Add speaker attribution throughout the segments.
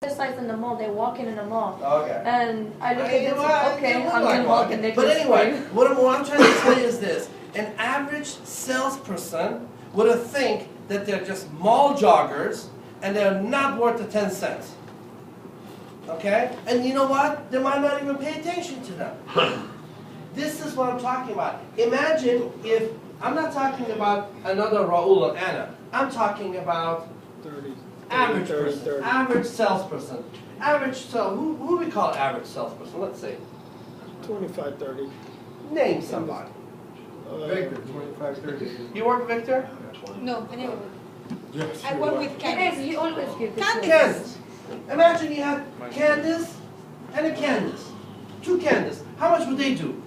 Speaker 1: exercise in the mall. They're walking in the mall.
Speaker 2: Okay.
Speaker 1: And I look at this. Okay, I'm
Speaker 2: like
Speaker 1: gonna walk in there.
Speaker 2: But anyway, what I'm trying to tell you is this: an average salesperson would think that they're just mall joggers and they're not worth the 10 cents. Okay? And you know what? They might not even pay attention to them. This is what I'm talking about. Imagine if, I'm not talking about another Raul and Anna. I'm talking about
Speaker 3: 30,
Speaker 2: average
Speaker 3: 30,
Speaker 2: person,
Speaker 3: 30.
Speaker 2: average salesperson. Who we call average salesperson? Let's see.
Speaker 3: 25, 30.
Speaker 2: Name somebody.
Speaker 4: Victor, 25, 30.
Speaker 2: You work, Victor?
Speaker 5: No, I never.
Speaker 4: Yes.
Speaker 5: I work with
Speaker 1: Candace,
Speaker 5: Candice.
Speaker 1: you always give this.
Speaker 5: Candace.
Speaker 2: Candace. Imagine you have Candace and a Candace. Two Candace. How much would they do?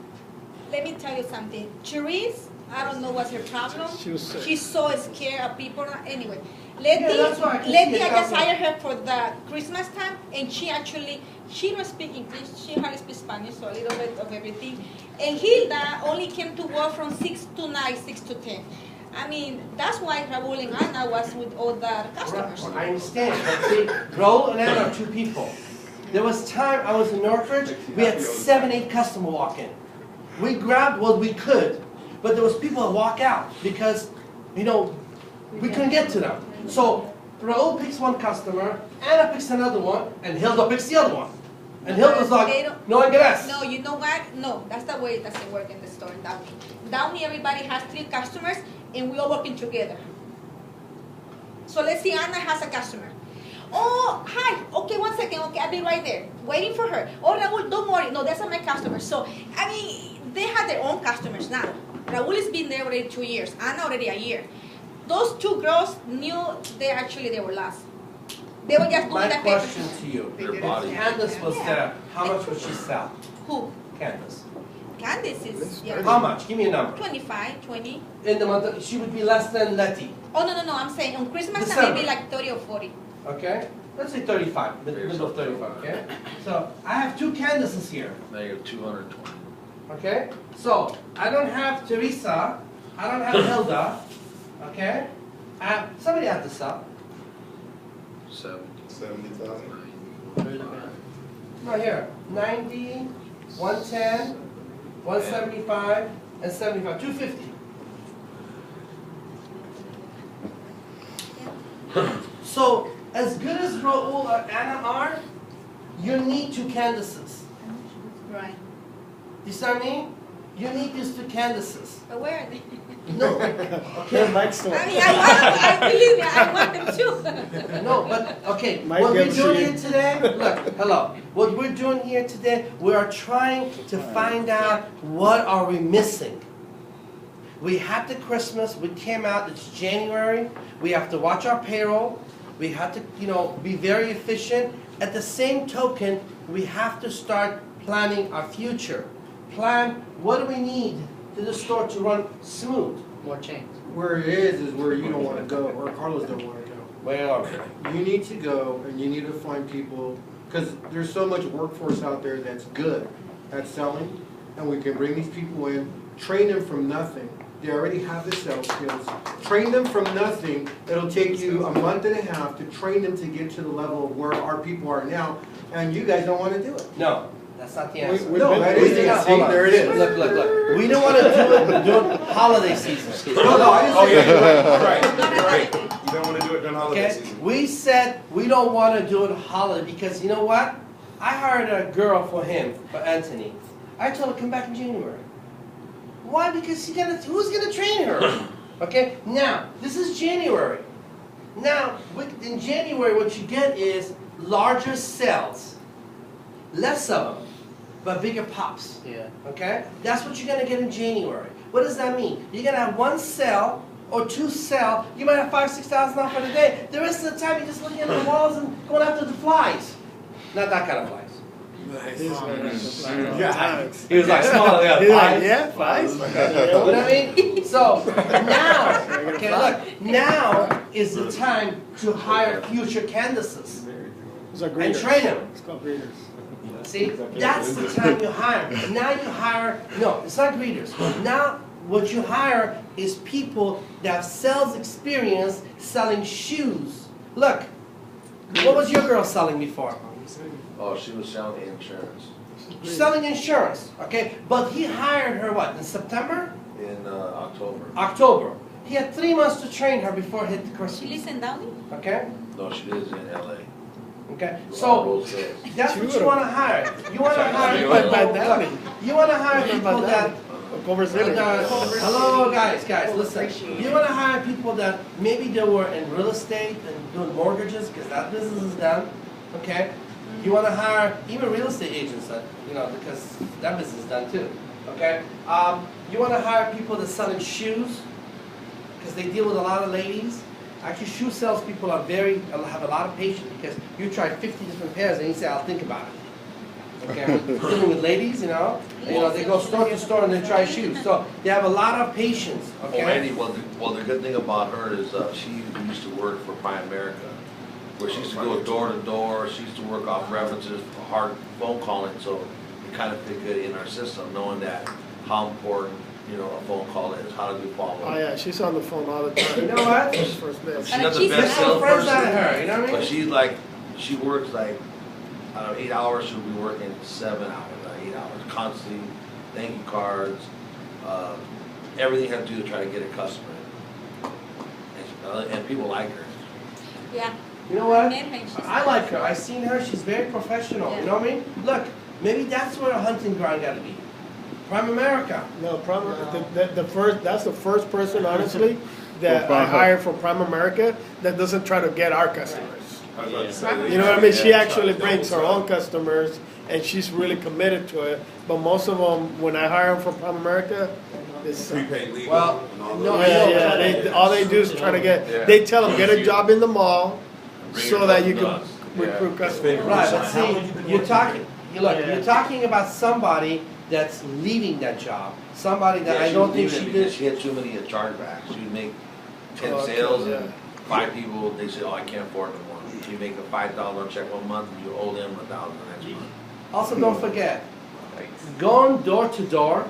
Speaker 5: Let me tell you something. Cherise, I don't know what's her problem.
Speaker 3: She was sick.
Speaker 5: She's so scared of people. Anyway,
Speaker 2: that's why I can see
Speaker 5: Letty,
Speaker 2: it
Speaker 5: I just
Speaker 2: coming.
Speaker 5: hired her for the Christmas time, and she don't speak English. She hardly speaks Spanish, so a little bit of everything. And Hilda only came to work from 6 to 9, 6 to 10. I mean, that's why Raul and Anna was with all the customers.
Speaker 2: I understand, but see, Raul and Anna are two people. There was time I was in Northridge, we had 7, 8 customers walk in. We grabbed what we could, but there was people that walk out because, you know, we couldn't get to them. So Raul picks one customer, Anna picks another one, and Hilda picks the other one. And Hilda's
Speaker 5: They
Speaker 2: like,
Speaker 5: don't-
Speaker 2: no ingress.
Speaker 5: No, you know what? No, that's the way it doesn't work in the store in Downey. Downey, everybody has 3 customers, and we are working together. So let's see, Anna has a customer. Oh, hi. Okay, 1 second. Okay, I'll be right there. Waiting for her. Oh, Raul, don't worry. No, that's not my customer. So, I mean, they have their own customers now. Raul has been there already 2 years. Anna already a year. Those 2 girls knew they were lost. They were just doing
Speaker 2: My
Speaker 5: that
Speaker 2: question
Speaker 5: paper.
Speaker 2: to you,
Speaker 6: Their
Speaker 2: if
Speaker 6: body.
Speaker 2: Candace was
Speaker 5: Yeah.
Speaker 2: there, how much would she sell?
Speaker 5: Who?
Speaker 2: Candace.
Speaker 5: Candice is, yeah.
Speaker 2: How much? Give me a number.
Speaker 5: 25, 20.
Speaker 2: In the month, she would be less than Letty.
Speaker 5: Oh, no, I'm saying on Christmas time,
Speaker 2: December.
Speaker 5: maybe like 30 or 40.
Speaker 2: Okay? Let's say 35, middle of 35, okay? So I have 2 Candaces here,
Speaker 6: Negative 220.
Speaker 2: okay? So I don't have Teresa, I don't have Hilda, okay? Somebody have to sell.
Speaker 6: 70.
Speaker 4: 70,000.
Speaker 2: No, here, 90, 110, 175, and 75, 250. So, as good as Raul or Anna are, you need 2 Candaces.
Speaker 5: Right.
Speaker 2: You see what I mean? You need these 2 Candaces.
Speaker 5: But where are they?
Speaker 2: No,
Speaker 3: They're Mike's store.
Speaker 5: I mean, I believe me, I want them too.
Speaker 2: no, but okay.
Speaker 3: Mike
Speaker 2: What we're
Speaker 3: gives
Speaker 2: doing
Speaker 3: you-
Speaker 2: here today, look, hello. What we're doing here today, we are trying to find out what are we missing. We had the Christmas, we came out, it's January, we have to watch our payroll, we have to, you know, be very efficient. At the same token, we have to start planning our future. Plan, what do we need to the store to run smooth?
Speaker 7: More change.
Speaker 4: Where it is where you don't want to go, or Carlos don't want to go.
Speaker 2: Where are we?
Speaker 4: You need to go and you need to find people, because there's so much workforce out there that's good at selling, and we can bring these people in, train them from nothing. They already have the sales skills. Train them from nothing. It'll take you a month and a half to train them to get to the level of where our people are now, and you guys don't want to do it.
Speaker 2: No, that's not the answer.
Speaker 4: No, that is the answer.
Speaker 2: Hold on.
Speaker 4: There it is.
Speaker 2: Look, look, look. We don't want to do it during holiday season.
Speaker 4: No, I didn't
Speaker 6: Oh,
Speaker 4: say
Speaker 6: yeah,
Speaker 4: that.
Speaker 6: you're right. You're right. You don't want to do it during holiday
Speaker 2: Okay?
Speaker 6: season.
Speaker 2: We said we don't want to do it holiday because you know what? I hired a girl for him, for Anthony. I told her come back in January. Why? Because who's gonna train her? Okay. Now this is January. Now in January, what you get is larger cells, less of them, but bigger pops.
Speaker 7: Yeah.
Speaker 2: Okay? That's what you're going to get in January. What does that mean? You're going to have 1 cell or 2 cell. You might have $5,000, $6,000 off for the day. The rest of the time, you're just looking at the walls and going after the flies. Not that kind of flies.
Speaker 3: Yeah.
Speaker 2: He was like, small, yeah,
Speaker 3: He's like,
Speaker 2: flies.
Speaker 3: yeah, flies.
Speaker 2: You know what I mean? So now, okay, look, now is the time to hire future Candaces
Speaker 3: Those are
Speaker 2: and
Speaker 3: greeters.
Speaker 2: train them.
Speaker 3: It's called greeters.
Speaker 2: See, that's the time you hire. Now you hire, no, it's not greeters. Now what you hire is people that have sales experience selling shoes. Look, What was your girl selling before?
Speaker 6: Oh, she was selling insurance
Speaker 2: Selling insurance, okay? But he hired her what, in September?
Speaker 6: in October.
Speaker 2: October. He had 3 months to train her before it hit the
Speaker 5: She
Speaker 2: Christmas,
Speaker 5: lives in Downey?
Speaker 2: okay?
Speaker 6: No, she lives in LA.
Speaker 2: Okay,
Speaker 6: On
Speaker 2: so
Speaker 6: Rose Hills.
Speaker 2: that's what you wanna hire. You wanna hire
Speaker 6: Sorry,
Speaker 2: people,
Speaker 3: by Downey.
Speaker 2: you wanna hire people that
Speaker 3: Culver City.
Speaker 2: hello, guys, listen. You want to hire people that maybe they were in real estate and doing mortgages because that business is done, okay? You want to hire even real estate agents that, because that business is done too, okay? You want to hire people that selling shoes because they deal with a lot of ladies. Actually, shoe salespeople have a lot of patience because you try 50 different pairs and you say, I'll think about it. Okay, dealing with ladies, they go store to store and they try shoes, so they have a lot of patience. Okay.
Speaker 6: Well, Randy, the good thing about her is she used to work for Prime America, where she used to go door to door. She used to work off references, hard phone calling, so it kind of fit good in our system, knowing that how important a phone call is, how to do follow
Speaker 3: Oh
Speaker 6: up.
Speaker 3: yeah, she's on the phone all the time.
Speaker 2: You know what?
Speaker 3: First base.
Speaker 6: She's not the
Speaker 5: She's
Speaker 6: best
Speaker 2: I have friends out of
Speaker 6: salesperson,
Speaker 2: her, you know what I
Speaker 6: but
Speaker 2: mean?
Speaker 6: she works like 8 hours. She'll be working 7 hours, 8 hours, constantly, thank you cards, everything you have to do to try to get a customer. And people like her.
Speaker 5: Yeah.
Speaker 2: You know what?
Speaker 5: Met her and she's-
Speaker 2: I like her. I seen her. She's very professional. You know what I mean? Look, maybe that's where a hunting ground got to be. Prime America.
Speaker 3: No, that's the first person, honestly, that I hired from Prime America that doesn't try to get our customers. You know what I mean? She actually brings her own customers, and she's really committed to it. But most of them, when I hire them from Prime America, it's
Speaker 7: Prepaid legal
Speaker 2: Well,
Speaker 7: and all
Speaker 2: no,
Speaker 7: those.
Speaker 3: yeah. All they do is try to get. They tell them get a job in the mall,
Speaker 6: Bring
Speaker 3: so
Speaker 6: your
Speaker 3: that you can
Speaker 6: nuts.
Speaker 3: recruit customers.
Speaker 2: Right, but see, you're talking about somebody that's leaving that job. Somebody that I don't think she
Speaker 6: because
Speaker 2: did.
Speaker 6: she had too many chargebacks. She'd make 10
Speaker 3: Oh,
Speaker 6: sales
Speaker 3: yeah.
Speaker 6: and 5 people, they say, oh, I can't afford no more. You make a $5 check one month and you owe them $1,000 the next month.
Speaker 2: Also, don't forget, going door to door,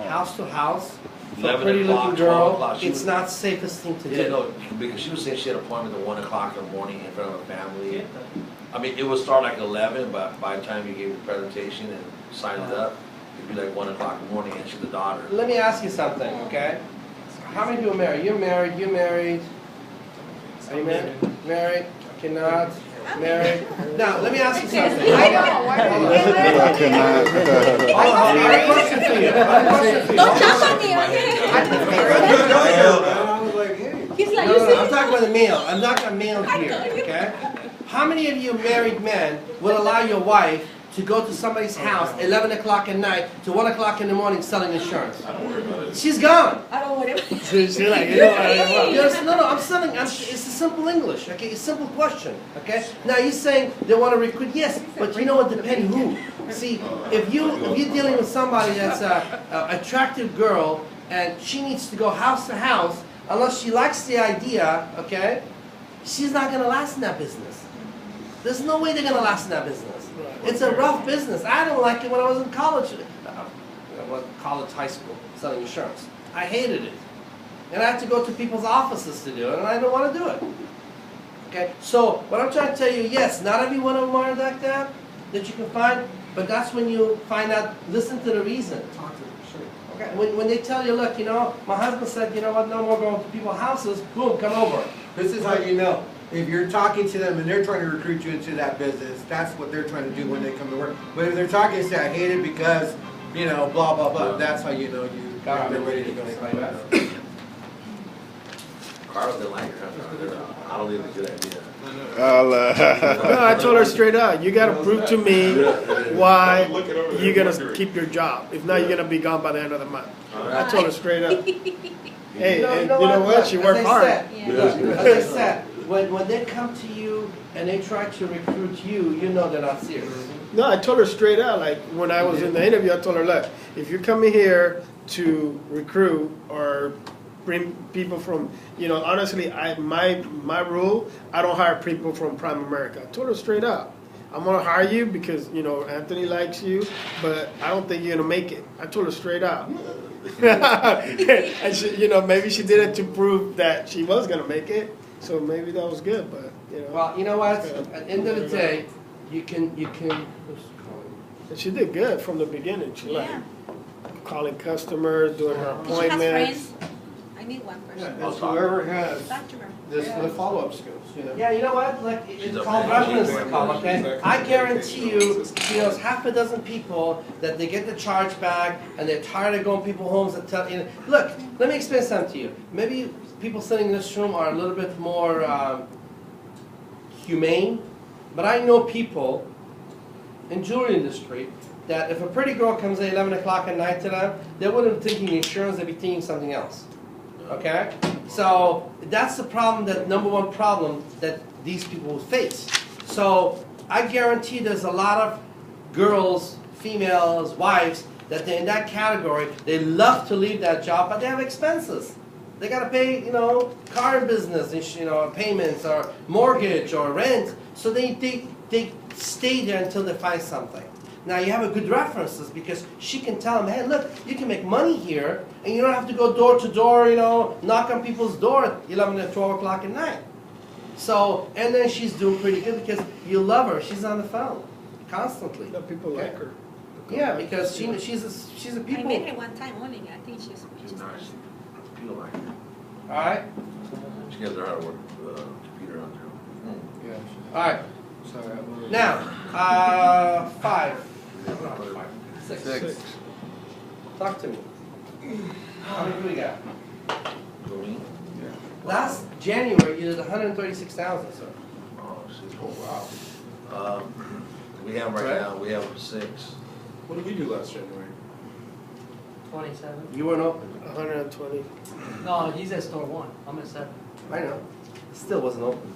Speaker 2: house to house, for a
Speaker 6: 11
Speaker 2: pretty
Speaker 6: o'clock,
Speaker 2: looking
Speaker 6: 12
Speaker 2: girl,
Speaker 6: o'clock, she
Speaker 2: it's
Speaker 6: was-
Speaker 2: not safest thing to
Speaker 6: Yeah,
Speaker 2: do.
Speaker 6: no, because she was saying she had an appointment at 1 o'clock in the morning in front of a family. I mean, it would start like 11, but by the time you gave the presentation and signed it up, it'd be like 1 o'clock in the morning and she's the daughter.
Speaker 2: Let me ask you something, okay? How many people are married? You're married, Are you married? Married, cannot, married. Now, let me ask you something.
Speaker 5: I know.
Speaker 2: Hold on, I have a question for you.
Speaker 5: Don't jump on me, okay?
Speaker 4: I was like, hey.
Speaker 5: He's like,
Speaker 2: No,
Speaker 5: you
Speaker 2: no,
Speaker 5: see?
Speaker 2: I'm talking about the male. I'm not a male here, okay? How many of you married men will allow your wife to go to somebody's house 11 o'clock at night to 1 o'clock in the morning selling insurance? She's gone.
Speaker 5: I don't want it.
Speaker 3: She's like, you know what I want.
Speaker 2: Yes, no, I'm selling. It's a simple English, okay? It's a simple question, okay? Now you're saying they want to recruit, yes, but you know what? Depend who. See, if you're dealing with somebody that's a attractive girl and she needs to go house to house, unless she likes the idea, okay, she's not gonna last in that business. There's no way they're gonna last in that business. It's a rough business. I don't like it when I was in college, high school, selling insurance. I hated it. And I had to go to people's offices to do it, and I don't want to do it. Okay, so what I'm trying to tell you, yes, not every one of them are like that you can find, but that's when you find out, listen to the reason. Okay, when they tell you, look, my husband said, you know what, no more going to people's houses, boom, come over.
Speaker 4: This is how you know. If you're talking to them and they're trying to recruit you into that business, that's what they're trying to do when they come to work. But if they're talking and say, I hate it because, blah, blah, blah, that's how you know they're ready to go.
Speaker 6: Carl didn't like her. I don't think it's a good idea.
Speaker 3: No, I told her straight out, you gotta prove to me why you're gonna keep your job. If not, you're gonna be gone by the end of the month. I told her straight up. Hey, and you know what? She worked hard.
Speaker 2: As I said, when they come to you and they try to recruit you, you know they're not serious.
Speaker 3: No, I told her straight out, like when I was in the interview, I told her, look, if you're coming here to recruit or bring people from, honestly, my rule, I don't hire people from Prime America. I told her straight out, I'm gonna hire you because, Anthony likes you, but I don't think you're gonna make it. I told her straight out. And she, maybe she did it to prove that she was gonna make it, so maybe that was good, but You know?
Speaker 2: Well, you know what? At the end of the day, you can.
Speaker 3: And she did good from the beginning. She like
Speaker 5: Yeah.
Speaker 3: calling customers, doing her
Speaker 5: She has
Speaker 3: appointments.
Speaker 5: friends. I need one
Speaker 4: Yeah,
Speaker 5: person.
Speaker 4: it's whoever has
Speaker 5: Talk to her.
Speaker 4: this for the follow-up skills, you know?
Speaker 2: Yeah, you know what? Like
Speaker 6: She's
Speaker 2: it's
Speaker 6: a
Speaker 2: called
Speaker 6: man.
Speaker 2: reference call, okay? I guarantee you, there's half a dozen people that they get the charge back and they're tired of going to people's homes and tell you. Look, let me explain something to you. Maybe people sitting in this room are a little bit more humane, but I know people in jewelry industry that if a pretty girl comes at 11 o'clock at night to them, they wouldn't be thinking insurance, they'd be thinking something else. Okay? So that's the problem, that number one problem that these people face. So I guarantee there's a lot of girls, females, wives, that they're in that category. They love to leave that job, but they have expenses. They gotta pay, car business, payments, or mortgage, or rent. So they stay there until they find something. Now you have a good references because she can tell them, hey, look, you can make money here, and you don't have to go door to door, knock on people's door at 11 or 12 o'clock at night. So, and then she's doing pretty good because you love her. She's on the phone constantly.
Speaker 3: You know, people like her.
Speaker 2: Yeah, because she's a
Speaker 5: I
Speaker 2: people.
Speaker 5: met her one time only. I think she's
Speaker 6: She's nice. Feel like her.
Speaker 2: All right,
Speaker 6: She gives her how to work the computer on there.
Speaker 4: Yeah.
Speaker 2: all right.
Speaker 4: Sorry, I was.
Speaker 2: Now, 5, 6.
Speaker 3: Six.
Speaker 2: Talk to me. How many do we got?
Speaker 6: For me?
Speaker 2: Last January, you did 136,000, sir.
Speaker 6: Oh, shit. Oh, wow. We have right now, we have 6.
Speaker 7: What did we do last January?
Speaker 1: 27.
Speaker 2: You weren't open.
Speaker 3: 120.
Speaker 1: No, he's at store 1. I'm at 7.
Speaker 2: I know. Still wasn't open.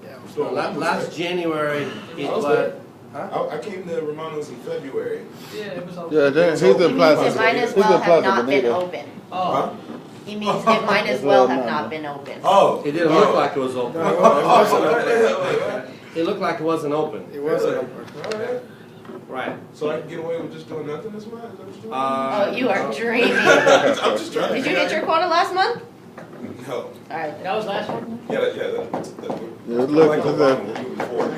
Speaker 3: Yeah.
Speaker 7: So
Speaker 2: Last January, it
Speaker 7: I was
Speaker 2: was.
Speaker 7: there.
Speaker 2: Huh?
Speaker 7: I came to Romano's in February.
Speaker 1: Yeah, it was all.
Speaker 8: Yeah, then he's
Speaker 7: It
Speaker 8: in
Speaker 7: means
Speaker 8: Plaza.
Speaker 7: it
Speaker 9: It might as
Speaker 8: He's in
Speaker 9: well have
Speaker 8: Plaza
Speaker 9: not been
Speaker 8: Bonita.
Speaker 9: open.
Speaker 1: Oh,
Speaker 7: Huh?
Speaker 9: He means it might as well have not been open.
Speaker 7: Oh.
Speaker 2: It didn't look like it was open.
Speaker 3: No, it wasn't open.
Speaker 2: It looked like it wasn't open.
Speaker 3: It wasn't open.
Speaker 7: Alright.
Speaker 2: Right.
Speaker 7: So I can get away with just doing nothing this month? Is that what you're doing?
Speaker 9: Oh, you are dreaming.
Speaker 7: I'm just trying to
Speaker 9: Did you get your quota last month?
Speaker 7: No.
Speaker 9: All right.
Speaker 1: that was last one?
Speaker 7: Yeah, that's
Speaker 8: Yeah,
Speaker 7: I
Speaker 8: look,
Speaker 7: like
Speaker 8: look
Speaker 7: the
Speaker 8: at
Speaker 7: one moving forward.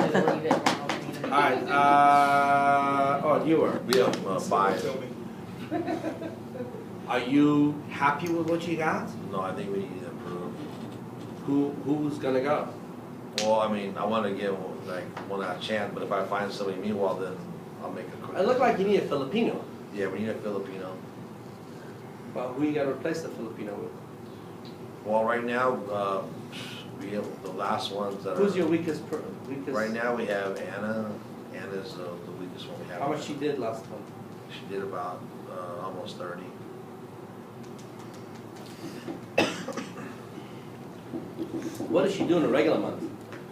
Speaker 2: All right. You were.
Speaker 6: We have 5.
Speaker 7: Tell me.
Speaker 2: Are you happy with what you got?
Speaker 6: No, I think we need to improve.
Speaker 2: Who's gonna go?
Speaker 6: Well, I mean, I want to give one out chance, but if I find somebody meanwhile, then I'll make a quick.
Speaker 2: It looked like you need a Filipino.
Speaker 6: Yeah, we need a Filipino.
Speaker 2: Well, who you gotta replace the Filipino with?
Speaker 6: Well, right now, we have the last ones that are.
Speaker 2: Who's your weakest?
Speaker 6: Right now, we have Anna. Anna's the weakest one we have.
Speaker 2: How much she did last month?
Speaker 6: She did about almost 30.
Speaker 2: What does she do in a regular month?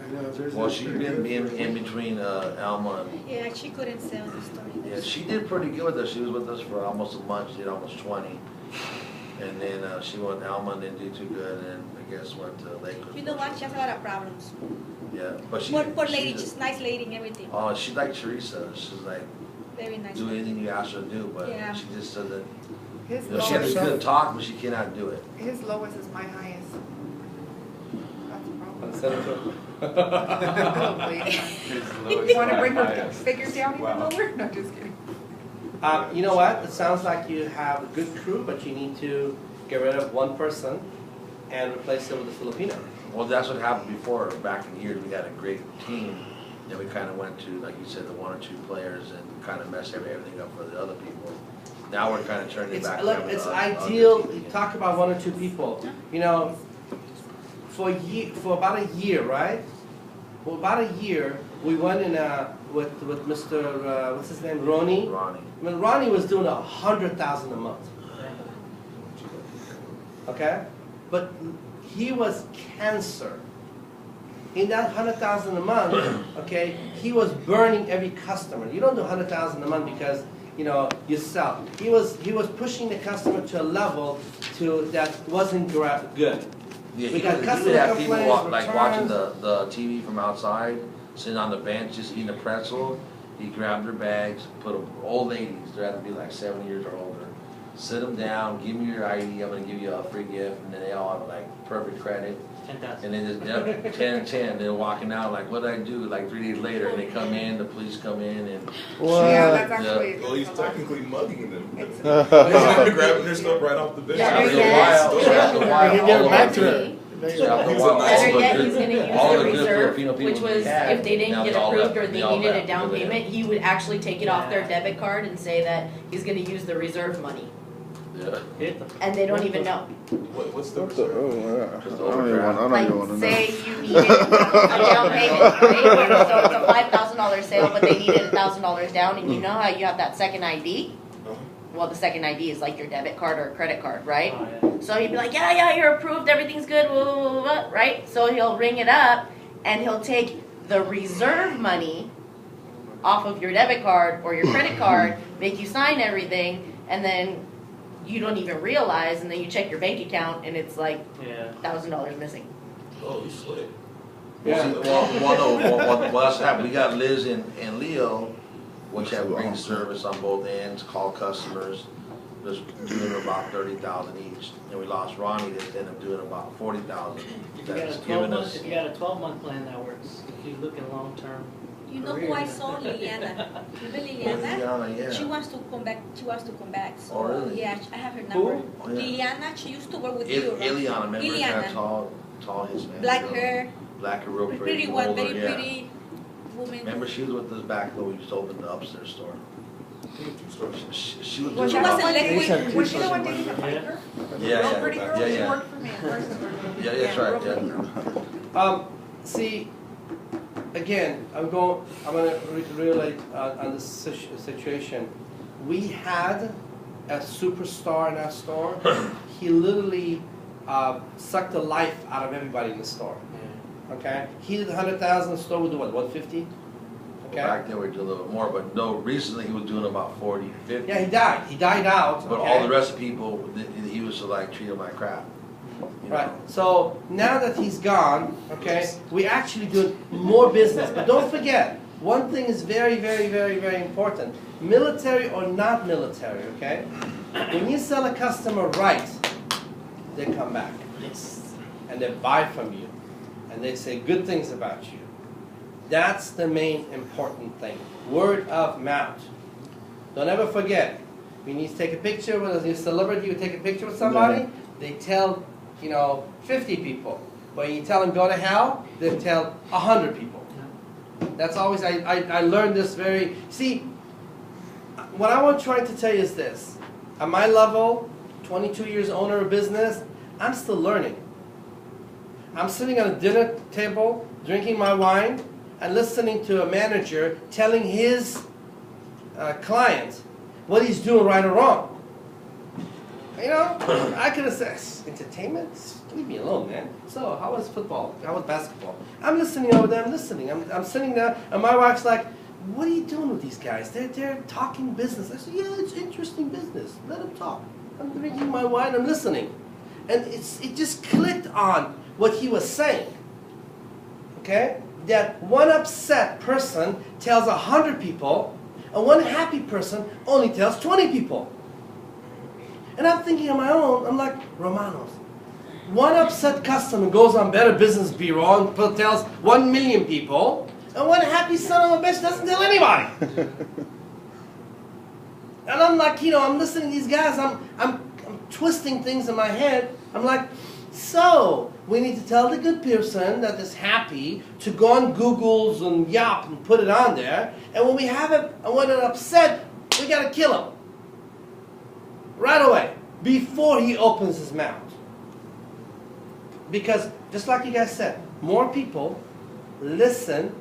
Speaker 4: I know, there's
Speaker 6: Well,
Speaker 4: this
Speaker 6: she's
Speaker 4: pretty
Speaker 6: been
Speaker 4: good-
Speaker 6: in between Alma and,
Speaker 5: Yeah, she couldn't sell the store.
Speaker 6: yeah, she did pretty good with us. She was with us for almost a month. She did almost 20. And then she went to Alma and didn't do too good, and I guess went to Lakewood.
Speaker 5: You know what? She has a lot of problems.
Speaker 6: Yeah, but she.
Speaker 5: Poor lady,
Speaker 6: she's-
Speaker 5: she's nice lady and everything.
Speaker 6: Oh, she's like Teresa. She's like,
Speaker 5: Very nice.
Speaker 6: do anything you ask her to do, but
Speaker 5: Yeah.
Speaker 6: she just said that,
Speaker 10: His
Speaker 6: she has
Speaker 10: lowest,
Speaker 6: good talk, but she cannot do it.
Speaker 10: his lowest is my highest. That's a problem.
Speaker 2: Senator?
Speaker 10: You wanna bring her figures down even lower? No, just kidding.
Speaker 2: You know what? It sounds like you have a good crew, but you need to get rid of one person and replace it with a Filipino.
Speaker 6: Well, that's what happened before. Back in years, we had a great team. Then we kind of went to, like you said, the 1 or 2 players and kind of messed everything up for the other people. Now we're kind of turning it
Speaker 2: It's
Speaker 6: back.
Speaker 2: look,
Speaker 6: to
Speaker 2: it's
Speaker 6: having a
Speaker 2: ideal.
Speaker 6: good
Speaker 2: You
Speaker 6: team.
Speaker 2: talk about 1 or 2 people. For about a year, right? For about a year, we went in with Mr. What's his name, Ronnie.
Speaker 6: Ronnie.
Speaker 2: I mean, Ronnie was doing 100,000 a month. Okay, but he was cancer. In that 100,000 a month, okay, he was burning every customer. You don't do 100,000 a month because you sell. He was pushing the customer to a level that wasn't good.
Speaker 6: Yeah,
Speaker 2: We
Speaker 6: he
Speaker 2: got
Speaker 6: would
Speaker 2: customer
Speaker 6: have people
Speaker 2: complaints,
Speaker 6: like watching
Speaker 2: returns.
Speaker 6: the TV from outside, sitting on the bench, just eating a pretzel. He grabbed their bags, put them, old ladies, they had to be like 70 years or older. Sit them down, give me your ID, I'm gonna give you a free gift, and then they all have like perfect credit.
Speaker 1: 10,000.
Speaker 6: And then just, yep, 10, they're walking out like, what'd I do? Like 3 days later, and they come in, the police come in, and
Speaker 10: Yeah, that's
Speaker 6: Yeah.
Speaker 10: actually.
Speaker 7: Well, he's
Speaker 10: a lot.
Speaker 7: technically mugging them.
Speaker 10: It's-
Speaker 7: Grabbing their stuff right off the bench.
Speaker 9: Better
Speaker 6: After a
Speaker 9: yet,
Speaker 6: while, after a while,
Speaker 3: You can get
Speaker 6: all
Speaker 3: it back
Speaker 6: of
Speaker 3: to
Speaker 6: the-
Speaker 3: her.
Speaker 6: after a
Speaker 7: He's a
Speaker 6: while,
Speaker 7: nice
Speaker 6: all
Speaker 9: Better
Speaker 6: the
Speaker 9: yet,
Speaker 6: good-
Speaker 9: he's gonna use
Speaker 6: all
Speaker 9: the
Speaker 6: the good
Speaker 9: reserve,
Speaker 6: Filipino people
Speaker 9: which was,
Speaker 6: had,
Speaker 9: if they
Speaker 6: now
Speaker 9: didn't get
Speaker 6: they all
Speaker 9: approved
Speaker 6: left.
Speaker 9: or they
Speaker 6: all
Speaker 9: needed a
Speaker 6: left
Speaker 9: down
Speaker 6: because of
Speaker 9: payment,
Speaker 6: him.
Speaker 9: he would actually take it off their
Speaker 1: Yeah.
Speaker 9: debit card and say that he's gonna use the reserve money,
Speaker 6: Yeah.
Speaker 1: Hit them.
Speaker 9: and they don't even know.
Speaker 7: What's the
Speaker 8: What the?
Speaker 7: reserve?
Speaker 8: Oh, yeah.
Speaker 6: Just
Speaker 8: I don't even want. I don't
Speaker 9: Like,
Speaker 8: even want to know.
Speaker 9: say you needed a down payment, right? So it's a $5,000 sale, but they needed $1,000 down, and you know how you have that second ID?
Speaker 7: Uh-huh.
Speaker 9: Well, the second ID is like your debit card or credit card, right?
Speaker 1: Oh, yeah.
Speaker 9: So he'd be like, yeah, you're approved, everything's good, blah, blah, blah, blah, right? So he'll ring it up, and he'll take the reserve money off of your debit card or your credit card, make you sign everything, and then you don't even realize, and then you check your bank account, and it's like
Speaker 1: Yeah.
Speaker 9: $1,000 missing.
Speaker 7: Oh, he's slick.
Speaker 6: Well, that's happened. We got Liz and Leo, which have great service on both ends, call customers, just doing about 30,000 each. And we lost Ronnie that ended up doing about 40,000.
Speaker 1: If you got a
Speaker 6: That's
Speaker 1: 12
Speaker 6: giving
Speaker 1: month,
Speaker 6: us,
Speaker 1: if you got a 12-month plan, that works. If you look at long-term.
Speaker 5: You know who I saw, Liliana? Remember Liliana? She
Speaker 6: yeah.
Speaker 5: wants to come back. She wants to come back. So,
Speaker 6: Oh, really?
Speaker 5: Yeah, I have her number.
Speaker 6: Oh, yeah.
Speaker 5: Liliana, she used to work with you. right?
Speaker 6: Ileana, remember, that
Speaker 5: Liliana.
Speaker 6: tall Hispanic
Speaker 5: Black
Speaker 6: girl.
Speaker 5: hair,
Speaker 6: Black and real pretty.
Speaker 5: pretty one,
Speaker 6: older,
Speaker 5: very
Speaker 6: yeah.
Speaker 5: pretty woman.
Speaker 6: Remember, she was with us back when we used to open the upstairs store. She was
Speaker 10: Was
Speaker 5: She
Speaker 10: that
Speaker 6: doing
Speaker 10: the
Speaker 5: wasn't
Speaker 10: one
Speaker 5: let
Speaker 10: dating-
Speaker 5: me-
Speaker 10: was she the one dating the biker?
Speaker 6: Yeah,
Speaker 10: Real
Speaker 6: yeah,
Speaker 10: pretty girl,
Speaker 6: yeah,
Speaker 10: she
Speaker 6: yeah.
Speaker 10: worked for me in person.
Speaker 6: Yeah, that's right,
Speaker 10: real pretty
Speaker 6: yeah.
Speaker 10: girl.
Speaker 2: See, again, I'm gonna relate on this situation. We had a superstar in our store. He literally sucked the life out of everybody in the store. Okay, he did 100,000. The store would do what, 150? Okay.
Speaker 6: Back then we did a little bit more, but no, recently he was doing about 40, 50.
Speaker 2: Yeah, he died. He died out.
Speaker 6: But
Speaker 2: okay?
Speaker 6: all the rest of people, he was to like treat them like crap. You know?
Speaker 2: Right. So now that he's gone, okay, we actually do more business. But don't forget, one thing is very, very, very, very important. Military or not military, okay? When you sell a customer right, they come back. And they buy from you. And they say good things about you. That's the main important thing. Word of mouth. Don't ever forget. When you take a picture with a celebrity, you take a picture with somebody, they tell 50 people. But when you tell them go to hell, they tell 100 people. That's always, I learned this very, see, what I want trying to tell you is this. At my level, 22 years owner of business, I'm still learning. I'm sitting at a dinner table, drinking my wine, and listening to a manager telling his client what he's doing right or wrong. I could have said, entertainment? Leave me alone, man. So, how was football? How was basketball? I'm listening over there, I'm listening. I'm sitting there, and my wife's like, what are you doing with these guys? They're talking business. I said, yeah, it's interesting business. Let them talk. I'm drinking my wine, I'm listening. And it just clicked on what he was saying. Okay? That one upset person tells 100 people, and one happy person only tells 20 people. And I'm thinking on my own, I'm like, Romanos. One upset customer goes on Better Business Bureau and tells 1 million people, and one happy son of a bitch doesn't tell anybody. And I'm like, I'm listening to these guys, I'm twisting things in my head. I'm like, so we need to tell the good person that is happy to go on Google's and Yelp and put it on there. And when we have it, and when it's upset, we gotta kill him right away before he opens his mouth. Because just like you guys said, more people listen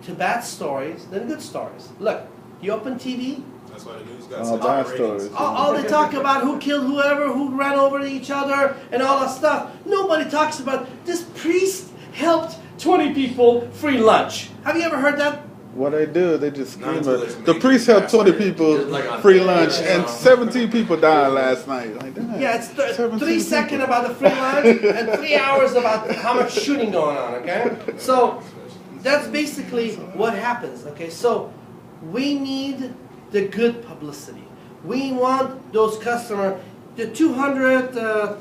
Speaker 2: to bad stories than good stories. Look, you open TV.
Speaker 7: That's why the news got
Speaker 8: All
Speaker 7: some
Speaker 8: bad
Speaker 7: ratings.
Speaker 8: stories.
Speaker 2: All they talk about who killed whoever, who ran over each other, and all that stuff. Nobody talks about this priest helped 20 people free lunch. Have you ever heard that?
Speaker 8: What they do, they just
Speaker 7: Not
Speaker 8: scream
Speaker 7: until
Speaker 8: it.
Speaker 7: it's
Speaker 8: The
Speaker 7: major
Speaker 8: priest helped 20
Speaker 7: disaster.
Speaker 8: people
Speaker 6: Just like on
Speaker 8: free
Speaker 6: TV,
Speaker 8: lunch, and 17 people died last night. Like, damn,
Speaker 2: Yeah, it's
Speaker 8: 17
Speaker 2: 3 seconds
Speaker 8: people.
Speaker 2: about the free lunch and 3 hours about how much shooting going on, okay? So that's basically what happens, okay? So we need the good publicity. We want those customers, the $240,000,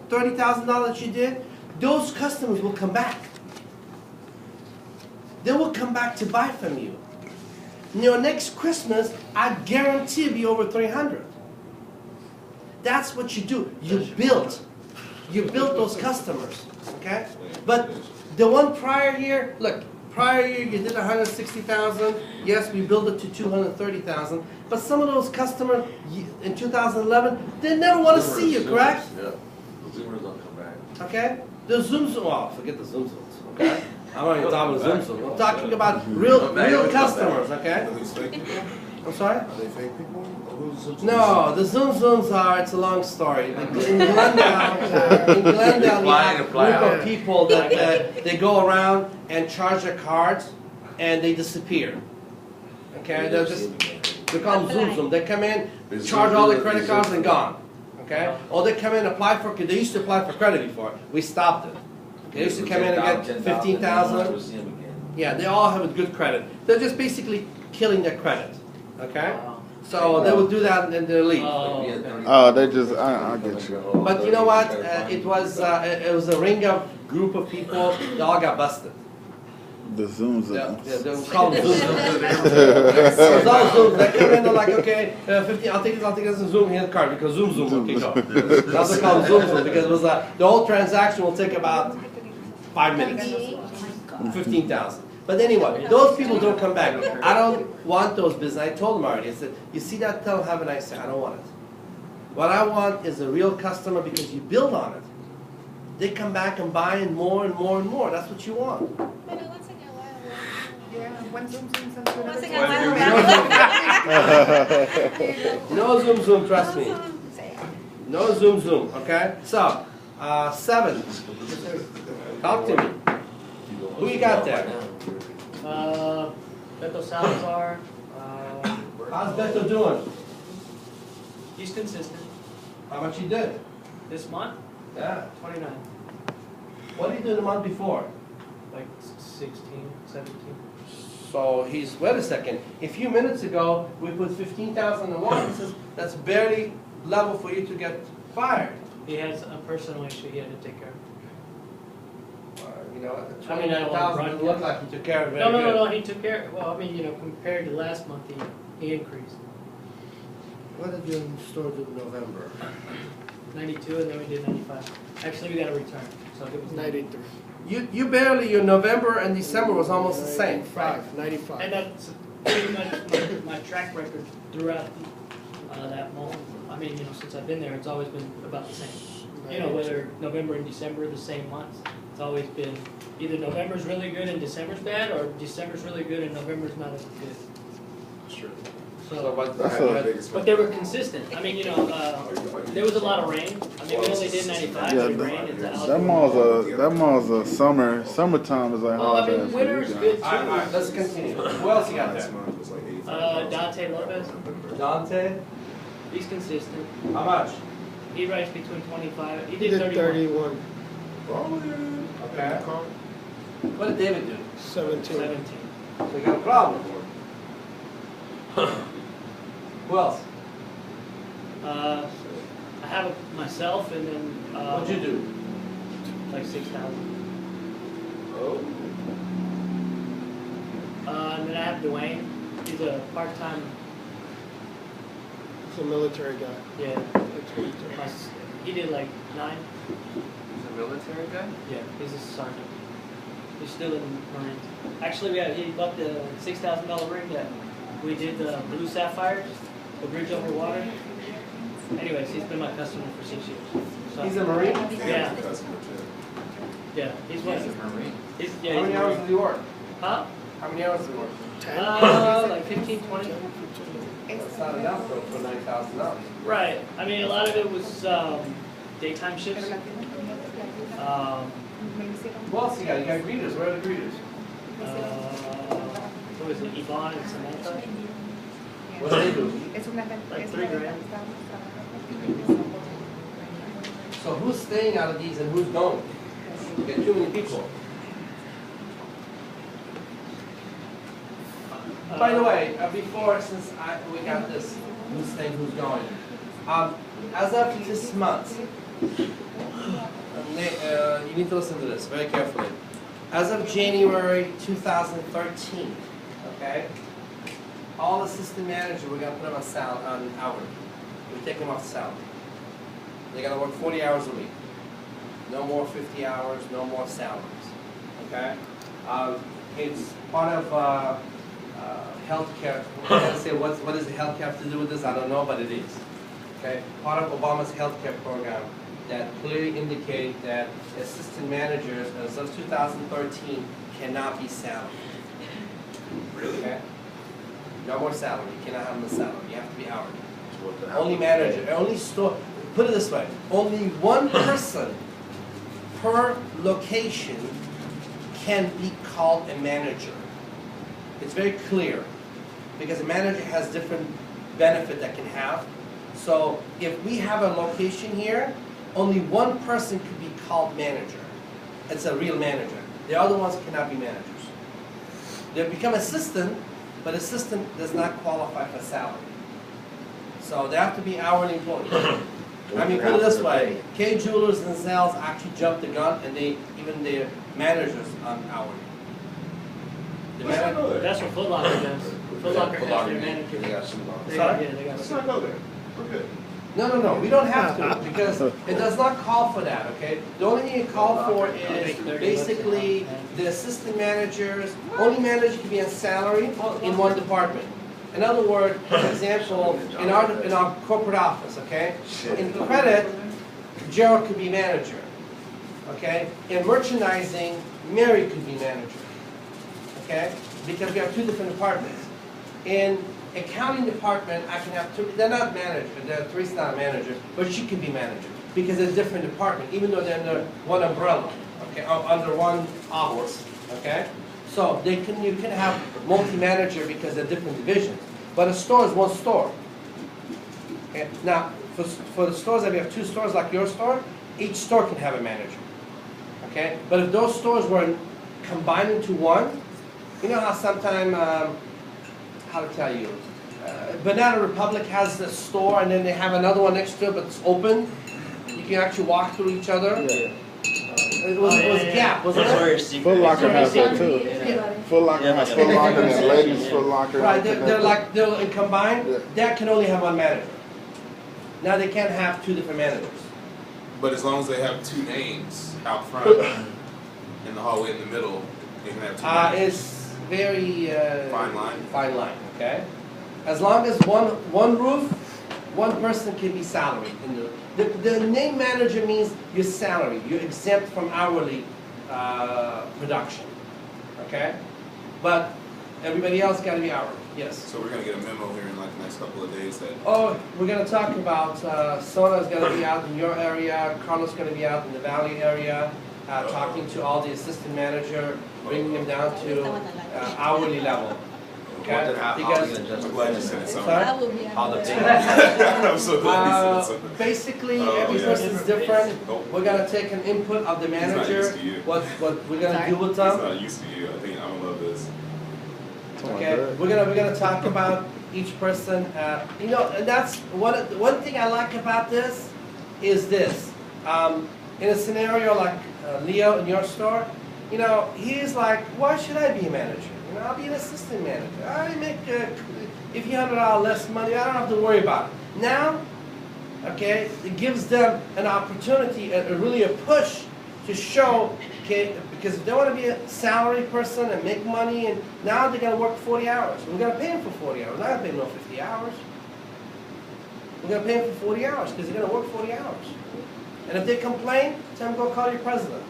Speaker 2: $30,000 that you did, those customers will come back. They will come back to buy from you. You know, next Christmas, I guarantee it'll be over 300. That's what you do. You build those customers, okay? But the one prior year, look, prior year you did 160,000. Yes, we built it to 230,000. But some of those customers in 2011, they never want to see you, correct?
Speaker 6: Yeah, the Zoomers don't come back.
Speaker 2: Okay? The Zoom Zoom, oh, forget the Zoom Zooms, okay? I'm not even talking about Zoom Zoom. I'm talking about real customers, okay?
Speaker 7: Are these fake people?
Speaker 2: I'm sorry?
Speaker 7: Are they fake people? Or who's
Speaker 2: No, the Zoom Zooms are, it's a long story. In Glendale, you have a group of people that they go around and charge their cards and they disappear. Okay, they call them Zoom Zoom. They come in, charge all the credit cards and gone. Okay? Or they come in and apply for, they used to apply for credit before. We stopped it. They used to come in and get 15,000. Yeah, they all have a good credit. They're just basically killing their credit. Okay? So they would do that and then they leave.
Speaker 8: Oh, they just, I get you.
Speaker 2: But you know what? It was a ring of group of people. They all got busted.
Speaker 8: The Zooms.
Speaker 2: Yeah, they were called Zoom Zooms. It was all Zooms. They come in, they're like, okay, 15, I'll take this and Zoom, here's the card, because Zoom Zoom will kick off. That's what called Zoom Zoom, because it was the whole transaction will take about 5 minutes. 15,000. But anyway, those people don't come back. I don't want those business. I told them already. I said, you see that, tell them have a nice day. I don't want it. What I want is a real customer because you build on it. They come back and buy and more and more and more. That's what you want.
Speaker 10: Yeah, one Zoom Zoom, some
Speaker 5: Once
Speaker 10: Zoom.
Speaker 5: again,
Speaker 2: No Zoom Zoom, trust me. No Zoom Zoom, okay? So, 7. Talk to me. Who you got there?
Speaker 1: Beto Salazar,
Speaker 2: How's Beto doing?
Speaker 1: he's consistent.
Speaker 2: How much you did?
Speaker 1: This month,
Speaker 2: Yeah.
Speaker 1: 29,
Speaker 2: What did you do the month before?
Speaker 1: like 16, 17.
Speaker 2: So he's, wait a second, a few minutes ago, we put 15,000 in one, he says, that's barely level for you to get fired.
Speaker 1: He has a personal issue he had to take care of.
Speaker 2: You know,
Speaker 1: I mean, I don't want
Speaker 2: 29,000
Speaker 1: to
Speaker 2: doesn't look like he took care of it
Speaker 1: No,
Speaker 2: very
Speaker 1: no,
Speaker 2: good.
Speaker 1: no, he took care, well, I mean, you know, compared to last month, he increased.
Speaker 2: What did your store do in November?
Speaker 1: 92 and then we did 95. Actually, we got a return, so it was 90.
Speaker 3: 93.
Speaker 2: You barely, your November and December was almost the same.
Speaker 3: 95.
Speaker 1: And that's pretty much my track record throughout that month. I mean, you know, since I've been there, it's always been about the same. You know, whether November and December are the same months, it's always been either November's really good and December's bad, or December's really good and November's not as good.
Speaker 7: Sure.
Speaker 2: So what,
Speaker 1: But they were consistent. I mean, you know, there was a lot of rain. I mean, we only did 95,
Speaker 8: Yeah,
Speaker 1: but it rained. It's out.
Speaker 8: that mall's a summertime is like
Speaker 1: Oh, I
Speaker 8: holiday
Speaker 1: mean,
Speaker 8: for
Speaker 1: winter
Speaker 8: you
Speaker 1: is
Speaker 8: guys.
Speaker 1: good
Speaker 2: all right, let's continue. Who else you got
Speaker 7: Last
Speaker 2: there?
Speaker 7: month was like 85.
Speaker 1: Dante Lopez,
Speaker 2: Dante,
Speaker 1: he's consistent.
Speaker 2: how much?
Speaker 1: He writes between 25. He
Speaker 3: He
Speaker 1: did
Speaker 3: did
Speaker 1: 31.
Speaker 3: 31,
Speaker 7: Oh,
Speaker 2: Okay. What did David do?
Speaker 3: 17.
Speaker 1: 17.
Speaker 2: So you got a problem. Who else?
Speaker 1: I have myself and then
Speaker 2: What'd you do?
Speaker 1: like 6,000.
Speaker 2: Oh.
Speaker 1: And then I have Dwayne. He's a part-time.
Speaker 3: He's a military guy.
Speaker 1: Yeah. He did like 9.
Speaker 11: He's a military guy?
Speaker 1: Yeah. He's a sergeant. He's still in the Marines. Actually, he bought the $6,000 ring that we did the Blue Sapphire, the bridge over water. Anyways, he's been my customer for 6 years. So,
Speaker 2: He's a Marine?
Speaker 1: Yeah.
Speaker 7: Customer too.
Speaker 1: Yeah. He's one.
Speaker 11: He's a Marine.
Speaker 1: He's,
Speaker 2: How
Speaker 1: yeah,
Speaker 2: many
Speaker 1: he's a
Speaker 2: hours
Speaker 1: Marine.
Speaker 2: does he work?
Speaker 1: Huh?
Speaker 2: How many hours does he work?
Speaker 1: Like 15, 20.
Speaker 2: That's not enough though for $9,000.
Speaker 1: Right. I mean, a lot of it was daytime shifts.
Speaker 2: Who else you got? You got greeters. Where are the greeters?
Speaker 1: What was it, Yvonne and Samantha?
Speaker 2: What do they do?
Speaker 1: Like $3,000.
Speaker 2: So who's staying out of these and who's going? You get too many people. By the way, before, since we got this, who's staying, who's going. As of this month, you need to listen to this very carefully. As of January 2013, okay, all assistant managers, we're gonna put them on hourly. We take them off salary. They're gonna work 40 hours a week. No more 50 hours, no more salaries, okay? It's part of healthcare. I'm gonna say what does healthcare have to do with this? I don't know, but it is. Okay, part of Obama's healthcare program that clearly indicate that assistant managers as of 2013 cannot be salaried.
Speaker 7: Really?
Speaker 2: Okay? No more salary. You cannot have them a salary. You have to be hourly.
Speaker 6: What the-
Speaker 2: Only manager, only store. Put it this way: only one person per location can be called a manager. It's very clear because a manager has different benefit that can have. So if we have a location here, only one person could be called manager. It's a real manager. The other ones cannot be managers. They become assistant, but assistant does not qualify for salary. So they have to be hourly employees. I mean, put it this way: K Jewelers and Zales actually jumped the gun, and even their managers on hourly. The
Speaker 7: Let's not
Speaker 2: manager.
Speaker 7: go there.
Speaker 1: That's what Foot Locker does. Foot Locker has their
Speaker 6: They
Speaker 1: manager.
Speaker 6: got sued on.
Speaker 1: They
Speaker 2: Sorry?
Speaker 1: yeah, they got
Speaker 7: Let's not go there. We're good.
Speaker 2: No, we don't have to, because it does not call for that, okay? The only thing it called for is basically the assistant managers, only manager can be on salary in one department. In other words, for example, in our corporate office, okay? In credit, Gerald could be manager, okay? In merchandising, Mary could be manager, okay? Because we have two different departments. In accounting department, I can have two, they're not managers, they're three-star managers, but she can be manager, because they're different department, even though they're under one umbrella, okay, under one office, okay? So you can have multi-manager because they're different divisions, but a store is one store. Okay? Now, for the stores that we have two stores like your store, each store can have a manager, okay? But if those stores were combined into one, you know how sometimes, how to tell you, Banana Republic has the store and then they have another one next to it, but it's open. You can actually walk through each other.
Speaker 8: Yeah.
Speaker 2: It was Gap, wasn't it?
Speaker 8: Foot Locker has that too.
Speaker 1: Yeah.
Speaker 8: Foot Locker has Foot Locker and ladies Foot Locker.
Speaker 2: Right, they're combined.
Speaker 8: Yeah.
Speaker 2: That can only have one manager. Now they can't have two different managers.
Speaker 12: But as long as they have two names out front, in the hallway in the middle, they can have two names.
Speaker 2: It's very
Speaker 12: Fine line.
Speaker 2: Fine line, okay. As long as one roof, one person can be salaried. The name manager means your salary. You're exempt from hourly production, okay. But everybody else got to be hourly. Yes.
Speaker 12: So we're gonna get a memo here in like the next couple of days that
Speaker 2: Oh, we're going to talk about, Sona's going to be out in your area, Carlos going to be out in the Valley area, talking to all the assistant manager, bringing them down to hourly level.
Speaker 6: What
Speaker 2: Okay?
Speaker 6: did how
Speaker 2: Because,
Speaker 6: you gonna
Speaker 12: I'm glad you
Speaker 6: justify
Speaker 12: said it,
Speaker 2: sorry?
Speaker 12: sorry.
Speaker 5: That would be
Speaker 6: how the big
Speaker 12: I'm so glad you said something.
Speaker 2: basically,
Speaker 12: Oh,
Speaker 2: every
Speaker 12: yeah.
Speaker 2: person's different.
Speaker 12: Oh.
Speaker 2: We're going to take an input of the
Speaker 12: He's not
Speaker 2: manager,
Speaker 12: used to you.
Speaker 2: what we're going to
Speaker 9: Sorry?
Speaker 2: do with
Speaker 12: He's
Speaker 2: them.
Speaker 12: not used to you. I think I'm gonna love this.
Speaker 2: Okay, we're gonna talk about each person. You know, and that's one thing I like about this is this. In a scenario like Leo in your store, you know, he's like, why should I be a manager? You know, I'll be an assistant manager. I make if you $100 less money, I don't have to worry about it. Now, okay, it gives them an opportunity, really a push to show, okay, because if they want to be a salary person and make money, and now they're going to work 40 hours. We're going to pay them for 40 hours. We're not going to pay them no 50 hours. We're going to pay them for 40 hours because they're going to work 40 hours. And if they complain, tell them go call your president.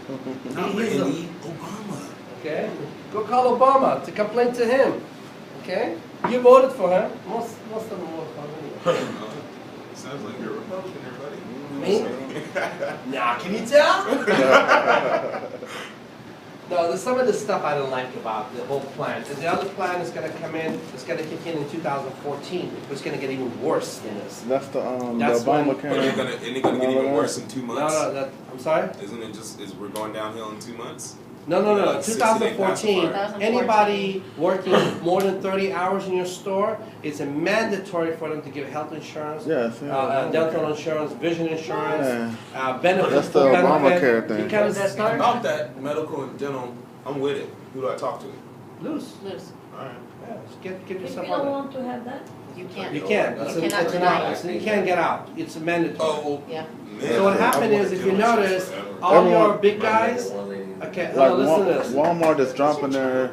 Speaker 12: Obama.
Speaker 2: Okay? Go call Obama to complain to him. Okay? You voted for him. Most of them voted for him anyway.
Speaker 12: Sounds like you're a Republican there, buddy.
Speaker 2: Me? Nah, can you tell? No, there's some of the stuff I don't like about the whole plan. And the other plan is going to come in, it's going to kick in 2014. It's going to get even worse than this.
Speaker 8: That's the
Speaker 2: That's when-
Speaker 8: Obamacare.
Speaker 12: But isn't it gonna get even worse in 2 months?
Speaker 2: I'm sorry?
Speaker 12: Isn't it just, we're going downhill in 2 months?
Speaker 2: No,
Speaker 12: 60-day
Speaker 2: 2014,
Speaker 12: classified.
Speaker 2: anybody working more than 30 hours in your store, it's a mandatory for them to give health insurance,
Speaker 8: Yes, yeah.
Speaker 2: dental insurance, vision insurance,
Speaker 8: Yeah.
Speaker 2: benefits.
Speaker 8: That's the
Speaker 2: full benefit.
Speaker 8: Obamacare thing.
Speaker 2: Because
Speaker 1: That's not-
Speaker 12: About that, medical and dental, I'm with it. Who do I talk to?
Speaker 2: loose.
Speaker 9: Loose.
Speaker 12: Alright.
Speaker 2: Yeah, just get
Speaker 5: If
Speaker 2: yourself
Speaker 5: you don't
Speaker 2: on it.
Speaker 5: want to have that,
Speaker 9: You can't.
Speaker 2: You can't.
Speaker 9: You
Speaker 2: It's
Speaker 9: cannot
Speaker 2: an
Speaker 9: deny
Speaker 2: option.
Speaker 6: it.
Speaker 2: You can't get out. It's a mandatory.
Speaker 12: Oh,
Speaker 9: Yeah.
Speaker 12: man.
Speaker 2: So what happened
Speaker 12: I
Speaker 2: is,
Speaker 12: wanted
Speaker 2: if you
Speaker 12: dental insurance
Speaker 2: notice,
Speaker 12: forever.
Speaker 2: all your
Speaker 8: Everyone-
Speaker 2: big guys. Okay,
Speaker 8: Like
Speaker 2: hello, listen to this.
Speaker 8: Walmart is dropping their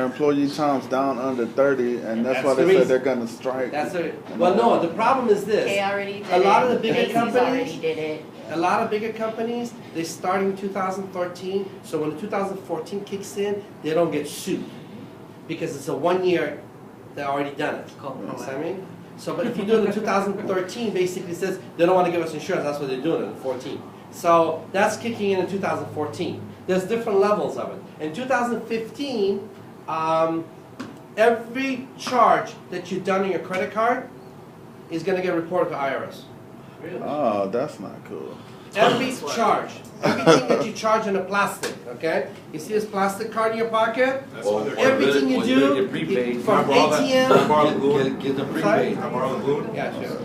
Speaker 8: employee times down under 30, and that's why
Speaker 2: That's the
Speaker 8: they said
Speaker 2: reason.
Speaker 8: they're gonna strike.
Speaker 2: That's it. Well, no, the problem is this.
Speaker 9: They already did
Speaker 2: A lot of
Speaker 9: it.
Speaker 2: the bigger
Speaker 9: Macy's
Speaker 2: companies-
Speaker 9: already did it.
Speaker 2: A lot of bigger companies, they start in 2013, so when 2014 kicks in, they don't get sued. Because it's a 1 year, they already done it.
Speaker 1: Called
Speaker 2: You know what I
Speaker 1: proactive.
Speaker 2: mean? So, but if you do it in 2013, basically says they don't want to give us insurance, that's what they're doing in 14. So that's kicking in 2014. There's different levels of it. In 2015, every charge that you've done on your credit card is going to get reported to IRS.
Speaker 8: Oh, that's not cool.
Speaker 2: Every charge, everything that you charge in a plastic, okay? You see this plastic card in your pocket?
Speaker 12: That's why they're
Speaker 2: Everything you do,
Speaker 6: Get prepaid.
Speaker 2: from
Speaker 12: Can I borrow that? Can I
Speaker 2: ATM,
Speaker 12: borrow the glue?
Speaker 6: Get the
Speaker 2: Sorry?
Speaker 6: prepaid.
Speaker 12: Can I borrow the glue?
Speaker 2: yeah, sure.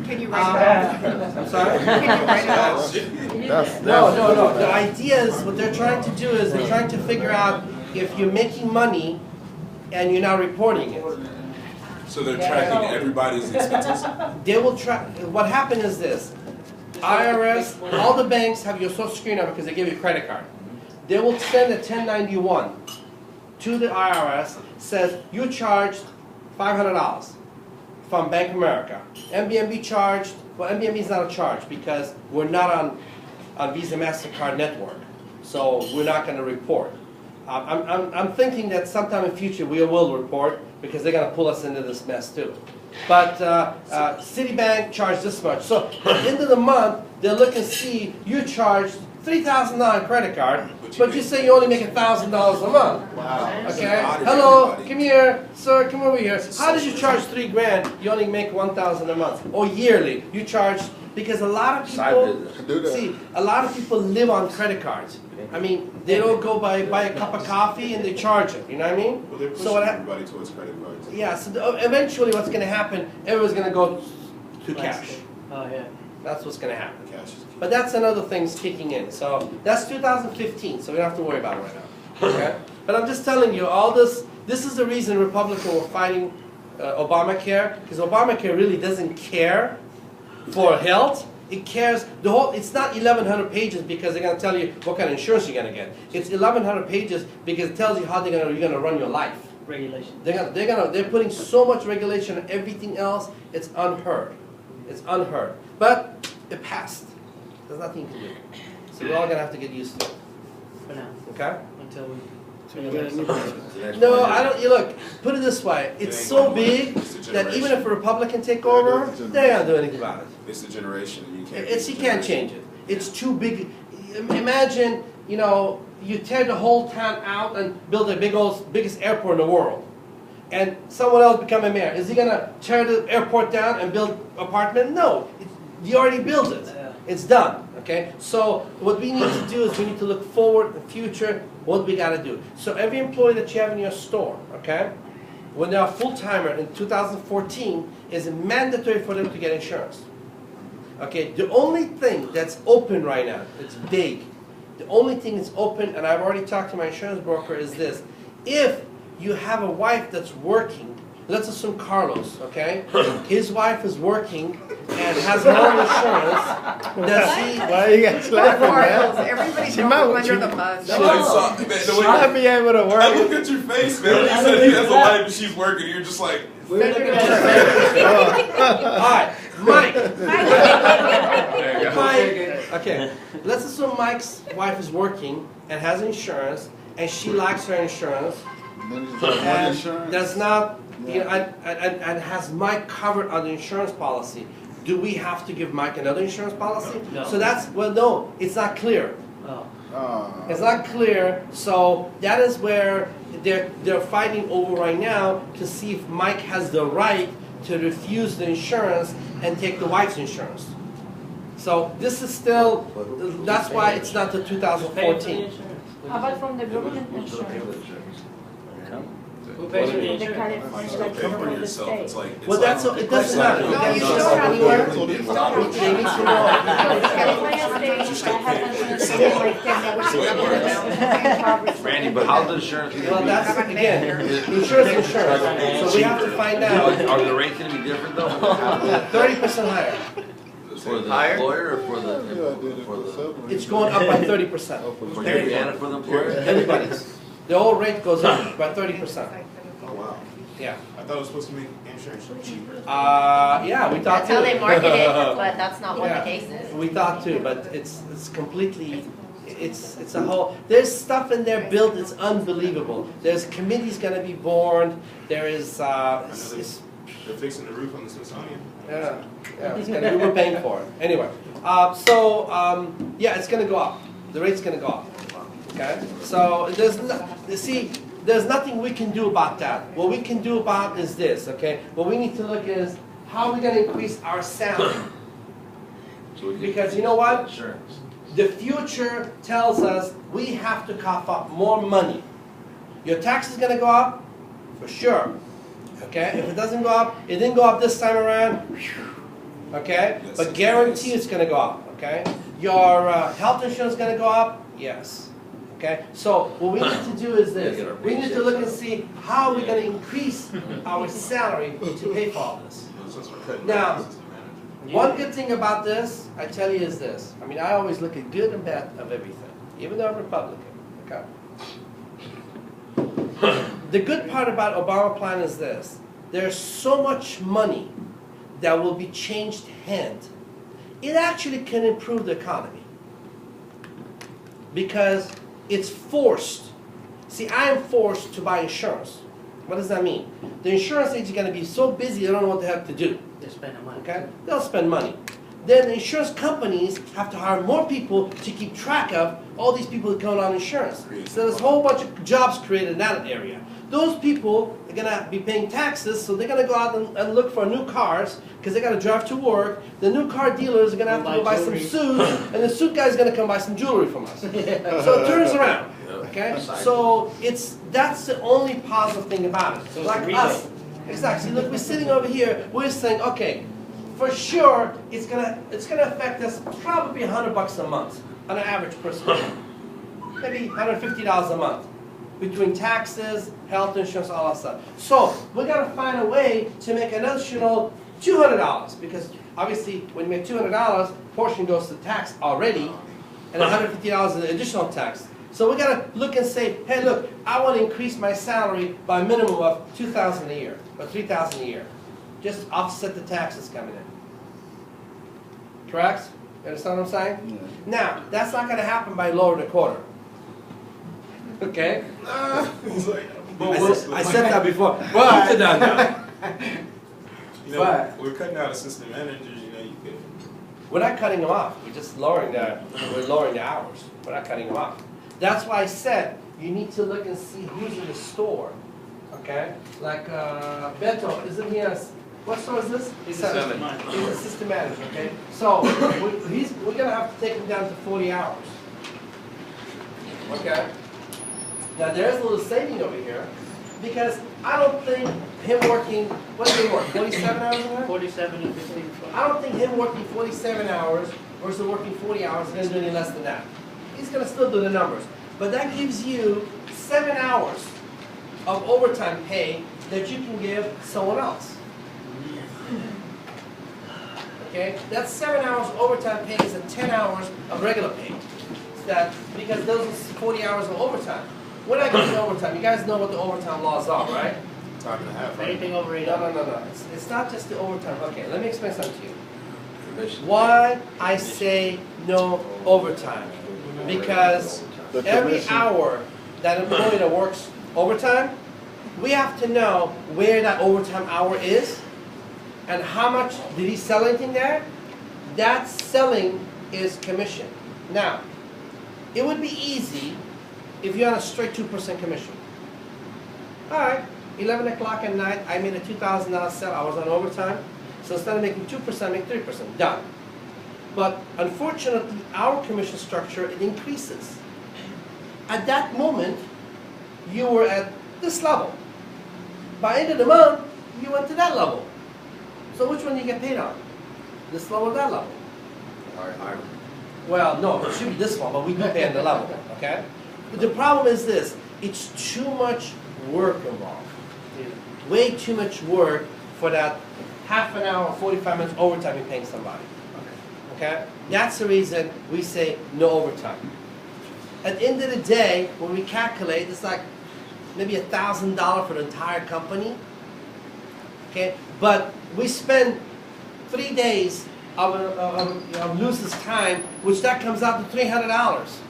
Speaker 10: Can you write it off?
Speaker 2: I'm sorry?
Speaker 10: Can you write it off?
Speaker 12: Oh, shit.
Speaker 8: That's
Speaker 2: No. The idea is, what they're trying to do is, they're trying to figure out if you're making money and you're not reporting it.
Speaker 12: So they're tracking everybody's expenses?
Speaker 2: They will track, what happened is this, IRS, all the banks have your social security number because they give you a credit card. They will send a 1091 to the IRS, says you charged $500 from Bank of America. MBMB charged, well, MBMB is not a charge because we're not on Visa MasterCard network, so we're not going to report. I'm thinking that sometime in future we will report because they're going to pull us into this mess too. But Citibank charged this much. So at the end of the month, they'll look and see you charged $3,000 credit card, but you say you only make $1,000 a month.
Speaker 4: Wow.
Speaker 2: Okay. Hello, come here, sir. Come over here. How did you charge $3,000? You only make $1,000 a month, or yearly? You charge because a lot of
Speaker 6: Side
Speaker 2: people
Speaker 6: business.
Speaker 8: Do that.
Speaker 2: see a lot of people live on credit cards. I mean, they don't go buy a cup of coffee and they charge it. You know what I mean?
Speaker 12: Well, they're pushing
Speaker 2: So what
Speaker 12: everybody towards credit cards.
Speaker 2: Yeah. So eventually, what's going to happen? Everyone's going to go to cash.
Speaker 1: Oh, yeah.
Speaker 2: That's what's going to happen.
Speaker 12: Cash is
Speaker 2: But that's another thing's kicking in. So that's 2015, so we don't have to worry about it right now. Okay? But I'm just telling you, all this is the reason Republicans were fighting Obamacare, because Obamacare really doesn't care for health. It cares, it's not 1,100 pages because they're going to tell you what kind of insurance you're going to get. It's 1,100 pages because it tells you how you're going to run your life.
Speaker 1: Regulation.
Speaker 2: They're putting so much regulation on everything else, it's unheard. It's unheard. But it passed. There's nothing you can do. So we're all gonna have to get used to it.
Speaker 1: For now,
Speaker 2: Okay?
Speaker 1: until we.
Speaker 3: So you got a new person.
Speaker 2: No, I don't. You look. Put it this way. It's
Speaker 12: ain't
Speaker 2: so
Speaker 12: going
Speaker 2: big
Speaker 12: nowhere. It's a
Speaker 2: that even
Speaker 12: generation.
Speaker 2: if a Republican take over, they're not gonna do anything about it.
Speaker 12: It's a generation. You can't.
Speaker 2: You can't change it. It's too big. Imagine, you tear the whole town out and build the biggest airport in the world, and someone else become a mayor. Is he gonna tear the airport down and build apartment? No, you already built it.
Speaker 1: Yeah.
Speaker 2: It's done. Okay. So what we need to do is we need to look forward in the future. What we gotta do. So every employee that you have in your store, okay, when they're a full timer in 2014, is mandatory for them to get insurance. Okay, the only thing that's open right now, it's big, the only thing that's open, and I've already talked to my insurance broker, is this. If you have a wife that's working, let's assume Carlos, okay? His wife is working and has no insurance, does he?
Speaker 3: Why are you guys laughing,
Speaker 10: Carlos,
Speaker 3: man?
Speaker 10: everybody
Speaker 3: She
Speaker 10: throws
Speaker 3: might-
Speaker 10: him under
Speaker 3: she-
Speaker 10: the bus.
Speaker 12: She like saw, man, the way
Speaker 3: I'd be able to
Speaker 12: I
Speaker 3: work.
Speaker 12: look at your face, man. When you said he has a wife and she's working, you're just like,
Speaker 1: We were looking at
Speaker 2: Alright, Mike.
Speaker 12: there you go.
Speaker 2: Mike, okay, let's assume Mike's wife is working and has insurance, and she likes her insurance,
Speaker 8: Then you just have one
Speaker 2: and
Speaker 8: insurance.
Speaker 2: does not, and has Mike covered on the insurance policy. Do we have to give Mike another insurance policy?
Speaker 1: No.
Speaker 2: So that's, well, no, it's not clear.
Speaker 1: Oh,
Speaker 8: Ah.
Speaker 2: It's not clear, so that is where they're fighting over right now to see if Mike has the right to refuse the insurance and take the wife's insurance. So this is still, that's why it's not the
Speaker 1: Pay for the
Speaker 2: 2014.
Speaker 1: insurance.
Speaker 10: How about from the government insurance?
Speaker 1: Who pays for the
Speaker 10: The
Speaker 1: insurance?
Speaker 10: California,
Speaker 12: So
Speaker 10: like
Speaker 12: pay for
Speaker 10: from the
Speaker 12: yourself, it's
Speaker 10: state.
Speaker 12: like, it's
Speaker 2: Well, that's,
Speaker 12: like.
Speaker 2: it doesn't matter. You
Speaker 10: No,
Speaker 2: can
Speaker 10: you
Speaker 2: go
Speaker 10: still have
Speaker 2: anywhere.
Speaker 10: to.
Speaker 2: They need to know.
Speaker 10: California state, I have insurance something like 10 hours.
Speaker 6: Randy, but how's the insurance
Speaker 2: Well,
Speaker 6: gonna
Speaker 2: that's, again, insurance, so we have to find
Speaker 6: be?
Speaker 2: out
Speaker 6: Are the rates gonna be different though?
Speaker 2: 30% higher.
Speaker 6: For the
Speaker 11: Higher?
Speaker 6: employer or for the,
Speaker 2: It's going up by 30%.
Speaker 6: for you and for the employer?
Speaker 2: Everybody's. The old rate goes up by 30%.
Speaker 12: Oh, wow.
Speaker 2: Yeah.
Speaker 12: I thought it was supposed to make insurance cheaper.
Speaker 2: Yeah, we thought
Speaker 9: That's
Speaker 2: too.
Speaker 9: how they market it, but that's not what
Speaker 2: Yeah.
Speaker 9: the case is.
Speaker 2: We thought too, but it's completely, it's a whole, there's stuff in there built, it's unbelievable. There's committees gonna be born, there is, it's,
Speaker 12: They're fixing the roof on the Smithsonian.
Speaker 2: yeah, it's gonna, we were paying for it. Anyway, yeah, it's gonna go up. The rate's gonna go up. Okay? So there's, you see, there's nothing we can do about that. What we can do about is this, okay? What we need to look is, how are we gonna increase our salary?
Speaker 6: So we can-
Speaker 2: Because you know what?
Speaker 6: Insurance.
Speaker 2: The future tells us we have to cough up more money. Your tax is gonna go up, for sure. Okay, if it doesn't go up, it didn't go up this time around, okay?
Speaker 12: Yes,
Speaker 2: But
Speaker 12: it
Speaker 2: guarantee
Speaker 12: is.
Speaker 2: it's gonna go up, okay? Your health insurance is gonna go up, yes. Okay, so what we need to do is this,
Speaker 6: Yeah, get our
Speaker 2: we need to
Speaker 6: paychecks
Speaker 2: look and
Speaker 6: up.
Speaker 2: see how we're gonna increase our salary to pay for all this.
Speaker 12: Since we're cutting
Speaker 2: Now,
Speaker 12: down, assistant manager.
Speaker 2: One good thing about this, I tell you, is this. I mean, I always look at good and bad of everything, even though I'm Republican, okay? The good part about Obama plan is this. There's so much money that will be changed hand. It actually can improve the economy. Because it's forced. See, I am forced to buy insurance. What does that mean? The insurance agent is going to be so busy, they don't know what the heck to do.
Speaker 1: They're spending money.
Speaker 2: Okay? They'll spend money. Then the insurance companies have to hire more people to keep track of all these people that go on insurance. So there's a whole bunch of jobs created in that area. Those people are going to be paying taxes, so they're going to go out and look for new cars because they got to drive to work. The new car dealers are going to have to go buy some suits, and the suit guy's going to come buy some jewelry from us. So it turns around. Okay? So that's the only positive thing about it.
Speaker 1: So it's
Speaker 2: Like
Speaker 1: a
Speaker 2: us.
Speaker 1: rebate.
Speaker 2: Exactly. Look, we're sitting over here, we're saying, okay, for sure, it's gonna affect us probably $100 a month on an average person. Maybe $150 a month between taxes, health insurance, all that stuff. So we gotta find a way to make an additional $200 because obviously when you make $200, portion goes to tax already, and $150 is additional tax. So we gotta look and say, hey, look, I want to increase my salary by a minimum of $2,000 a year or $3,000 a year. Just offset the taxes coming in. Correct? You understand what I'm saying? Now, that's not going to happen by lowering the quota. Okay?
Speaker 12: It's like,
Speaker 2: I said that before. Well, you done now.
Speaker 12: you know,
Speaker 2: But-
Speaker 12: we're cutting out assistant managers, you know, you could.
Speaker 2: We're not cutting them off. We're just lowering the hours. We're not cutting them off. That's why I said you need to look and see who's in the store. Okay? Like Beto, isn't he a, what store is this?
Speaker 1: He's a assistant manager.
Speaker 2: He's assistant manager, okay? So we're gonna have to take him down to 40 hours. Okay? Now there's a little saving over here because I don't think him working, what did he work, 47 hours a week?
Speaker 1: 47 and 15.
Speaker 2: I don't think him working 47 hours versus working 40 hours is going to do any less than that. He's going to still do the numbers. But that gives you 7 hours of overtime pay that you can give someone else. Okay? That's 7 hours overtime pay is 10 hours of regular pay. Because those are 40 hours of overtime. We're not getting overtime. You guys know what the overtime laws are, right?
Speaker 12: Time and a half, right?
Speaker 1: Anything over 8
Speaker 2: No.
Speaker 1: hours.
Speaker 2: It's not just the overtime. Okay, let me explain something to you. Why I say no overtime? Because
Speaker 8: The
Speaker 2: every
Speaker 8: commission.
Speaker 2: hour that employee that works overtime, we have to know where that overtime hour is and how much did he sell anything there. That selling is commission. Now, it would be easy if you're on a straight 2% commission. All right, 11 o'clock at night, I made a $2,000 sale. I was on overtime. So instead of making 2%, make 3%. Done. But unfortunately, our commission structure, it increases. At that moment, you were at this level. By end of the month, you went to that level. So which one do you get paid on? This level or that level? Well, no, it should be this one, but we do pay on the level, okay? But the problem is this, it's too much work involved. Way too much work for that half an hour, 45 minutes overtime you're paying somebody. Okay? That's the reason we say no overtime. At the end of the day, when we calculate, it's like maybe $1,000 for the entire company. Okay? But we spend 3 days of Lucy's time, which that comes out to $300.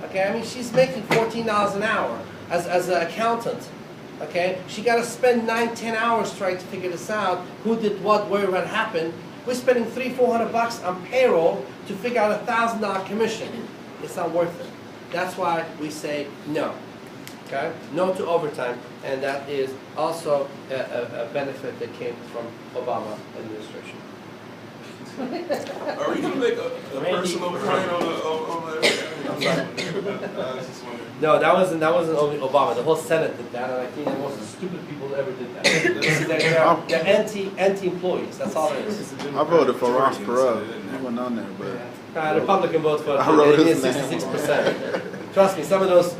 Speaker 2: Okay? I mean, she's making $14 an hour as an accountant. Okay? She got to spend 9-10 hours trying to figure this out. Who did what, where, what happened. We're spending $300-400 on payroll to figure out a $1,000 commission. It's not worth it. That's why we say no. Okay? No to overtime, and that is also a benefit that came from Obama administration.
Speaker 12: Are we gonna make a personal point on
Speaker 2: No, that wasn't only Obama. The whole Senate did that, and I think most of the stupid people that ever did that. They're anti-employees. That's all it is.
Speaker 8: I voted for Ross Perot. He wasn't on there, but
Speaker 2: Republican votes for
Speaker 8: I wrote
Speaker 2: it.
Speaker 8: his name.
Speaker 2: 66%. Trust me, some of those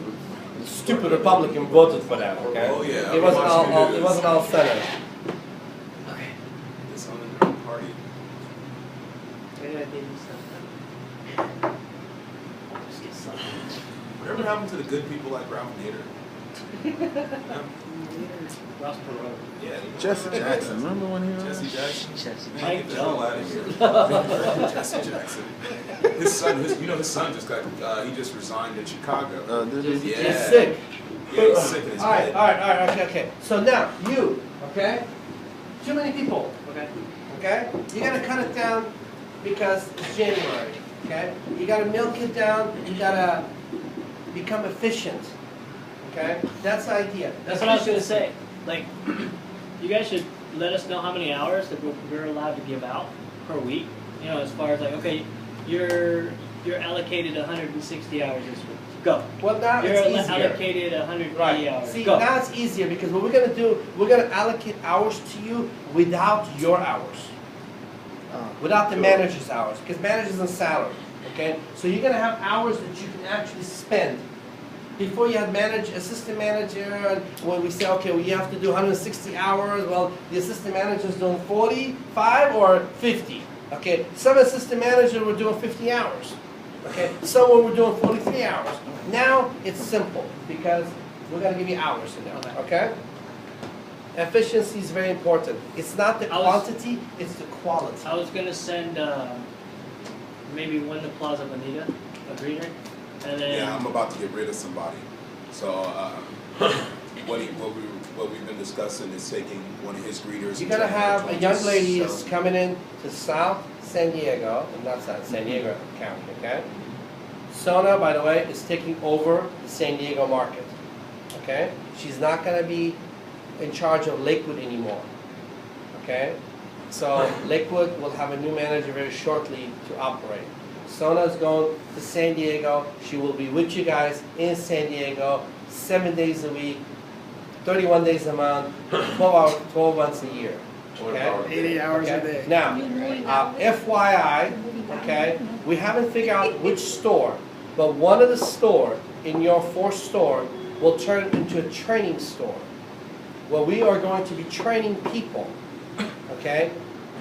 Speaker 2: stupid Republicans voted for that. Okay.
Speaker 12: Oh, yeah.
Speaker 2: It wasn't all Senate.
Speaker 12: It's on the party. Whatever happened to the good people like Ralph Nader?
Speaker 1: Ross Perot.
Speaker 12: Yeah.
Speaker 8: Jesse Jackson. Remember when he was?
Speaker 12: Jesse Jackson. Man,
Speaker 1: Mike
Speaker 12: get the hell out of here. Jesse Jackson. His son just got, he just resigned in Chicago.
Speaker 8: Did he?
Speaker 12: Yeah.
Speaker 2: He's sick.
Speaker 12: Yeah, he's sick in his
Speaker 2: All
Speaker 12: head.
Speaker 2: right, okay. So now, you, okay? Too many people, okay? You gotta cut it down because it's January, okay? You gotta milk it down, you gotta become efficient, okay? That's the idea.
Speaker 1: That's what I was gonna say. Like, you guys should let us know how many hours that we're allowed to give out per week. You know, as far as like, okay, you're allocated 160 hours this week. Go.
Speaker 2: Well, now
Speaker 1: You're
Speaker 2: it's easier.
Speaker 1: allocated 180
Speaker 2: Right.
Speaker 1: hours.
Speaker 2: See,
Speaker 1: Go.
Speaker 2: now it's easier because what we're gonna do, we're gonna allocate hours to you without your hours. Without the manager's hours, because manager's on salary, okay? So you're gonna have hours that you can actually spend. Before you had assistant manager, and when we say, okay, well, you have to do 160 hours, well, the assistant manager's doing 45 or 50, okay? Some assistant managers were doing 50 hours, okay? Some were doing 43 hours. Now, it's simple, because we're gonna give you hours in there, okay? Efficiency is very important. It's not the quantity, it's the quality.
Speaker 1: I was gonna send maybe one to Plaza Bonita, a greeter, and then
Speaker 12: Yeah, I'm about to get rid of somebody. So what we've been discussing is taking one of his greeters.
Speaker 2: You're gonna have a young lady is coming in to South San Diego, and not South San Diego County, okay? Sona, by the way, is taking over the San Diego market, okay? She's not gonna be in charge of Lakewood anymore, okay? So Lakewood will have a new manager very shortly to operate. Sona is going to San Diego. She will be with you guys in San Diego 7 days a week, 31 days a month, 12 months a year. Okay?
Speaker 3: 80 hours a day.
Speaker 2: Now, FYI, okay, we haven't figured out which store, but one of the store in your 4th store will turn into a training store. Well, we are going to be training people, okay?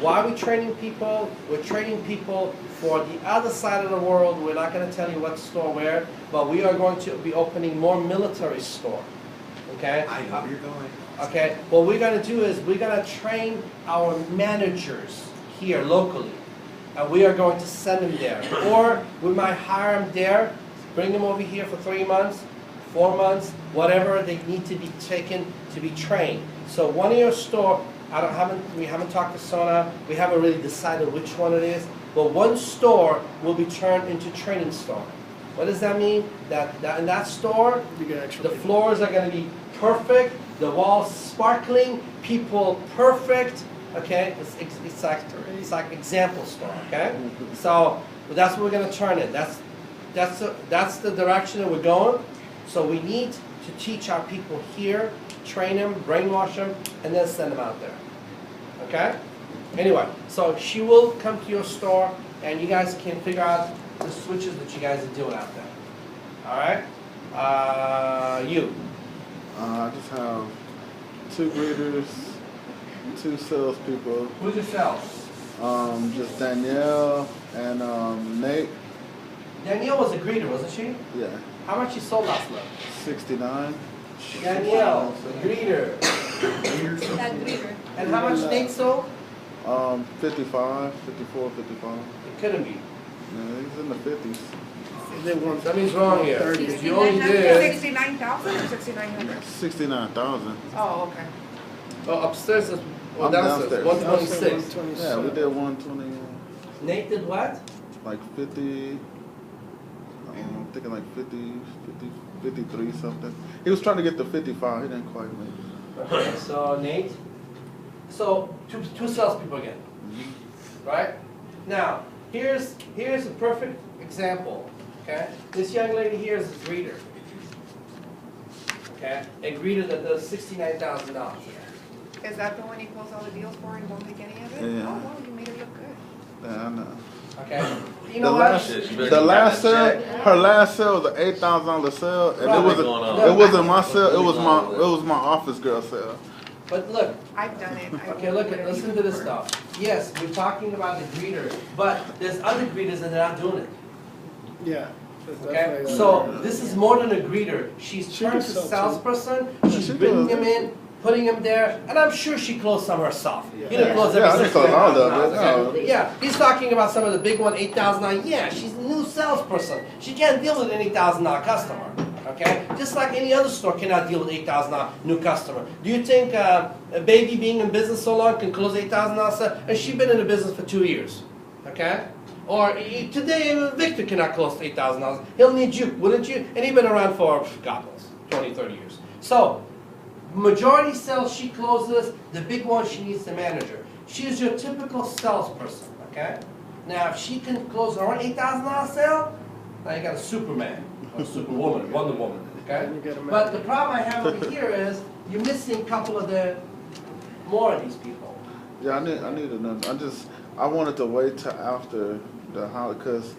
Speaker 2: Why are we training people? We're training people for the other side of the world. We're not going to tell you what store where, but we are going to be opening more military store, okay?
Speaker 7: I know where you're going.
Speaker 2: Okay, what we're going to do is we're going to train our managers here locally, and we are going to send them there. Or we might hire them there, bring them over here for 3 months, 4 months, whatever they need to be taken to be trained. So one of your store, we haven't talked to Sona, we haven't really decided which one it is, but one store will be turned into training store. What does that mean? That in that store, the floors are going to be perfect, the walls sparkling, people perfect, okay? It's like example store, okay? So that's what we're gonna turn it. That's the direction that we're going. So we need to teach our people here, train them, brainwash them, and then send them out there, okay? Anyway, so she will come to your store, and you guys can figure out the switches that you guys are doing out there. All right? You.
Speaker 8: I just have 2 greeters, 2 salespeople.
Speaker 2: Who's your sales?
Speaker 8: Just Danielle and Nate.
Speaker 2: Danielle was a greeter, wasn't she?
Speaker 8: Yeah,
Speaker 2: How much you sold last month?
Speaker 8: 69.
Speaker 2: Danielle, the greeter.
Speaker 5: That greeter.
Speaker 2: And how much Nate sold?
Speaker 8: 55, 54, 55.
Speaker 2: It couldn't be.
Speaker 8: Yeah, he's in the 50s.
Speaker 3: They want
Speaker 2: Something's wrong here.
Speaker 3: 30.
Speaker 2: If you only did.
Speaker 10: 69,000 or 6,900?
Speaker 8: 69,000.
Speaker 10: Oh, okay.
Speaker 2: Oh, upstairs is, well,
Speaker 8: I'm
Speaker 2: downstairs,
Speaker 8: downstairs.
Speaker 2: 126.
Speaker 8: Yeah, we did 120,
Speaker 2: Nate did what?
Speaker 8: like 50. I'm thinking like 50, 53 something. He was trying to get to 55. He didn't quite make it.
Speaker 2: Okay, so Nate. So two salespeople again, right? Now, here's a perfect example. Okay, this young lady here is a greeter. Okay, a greeter that does $69,000.
Speaker 10: Is that the one you close all the deals for and don't take any of it?
Speaker 8: Yeah.
Speaker 10: Oh, wow, you made it look good.
Speaker 8: Yeah, I know.
Speaker 2: Okay, you
Speaker 8: The
Speaker 2: know
Speaker 8: last,
Speaker 2: what?
Speaker 6: Shit, you better
Speaker 8: the
Speaker 6: get
Speaker 8: last
Speaker 6: that
Speaker 8: sale, her last sale was an $8,000 sale, and
Speaker 2: Right.
Speaker 8: it wasn't.
Speaker 6: Going on.
Speaker 8: It wasn't my sale. It was
Speaker 6: Going on.
Speaker 8: my. It was my office girl sale.
Speaker 2: But look,
Speaker 10: I've done it. I
Speaker 2: okay,
Speaker 10: will
Speaker 2: look,
Speaker 10: do
Speaker 2: listen
Speaker 10: it.
Speaker 2: to this stuff. Yes, we're talking about the greeter, but there's other greeters that are not doing it.
Speaker 3: Yeah.
Speaker 2: Okay, so this is more than a greeter. She's
Speaker 3: She
Speaker 2: turned
Speaker 3: can
Speaker 2: to
Speaker 3: sell too.
Speaker 2: salesperson. She's
Speaker 8: she
Speaker 2: bringing
Speaker 8: does.
Speaker 2: them in, putting them there, and I'm sure she closed some herself. You didn't
Speaker 10: Yeah.
Speaker 2: close
Speaker 8: Yeah, I
Speaker 2: every
Speaker 8: didn't close all of it,
Speaker 2: $69,000,
Speaker 8: no.
Speaker 2: okay? Yeah, he's talking about some of the big one, $8,000. Yeah, she's a new salesperson. She can't deal with an $8,000 customer. Okay, just like any other store cannot deal with $8,000 new customer. Do you think a baby being in business so long can close $8,000 sale? And she's been in the business for 2 years. Okay. Or today, Victor cannot close $8,000. He'll need you, wouldn't you? And he's been around for, God knows, 20, 30 years. So, majority sales she closes, the big one she needs the manager. She's your typical salesperson, okay? Now, if she can close her own $8,000 sale, now you got a Superman, or Superwoman, Wonder Woman, okay?
Speaker 3: And you get a
Speaker 2: But the problem I have over here is, you're missing a couple of the, more of these people.
Speaker 8: Yeah, I need another. I wanted to wait till after the holiday because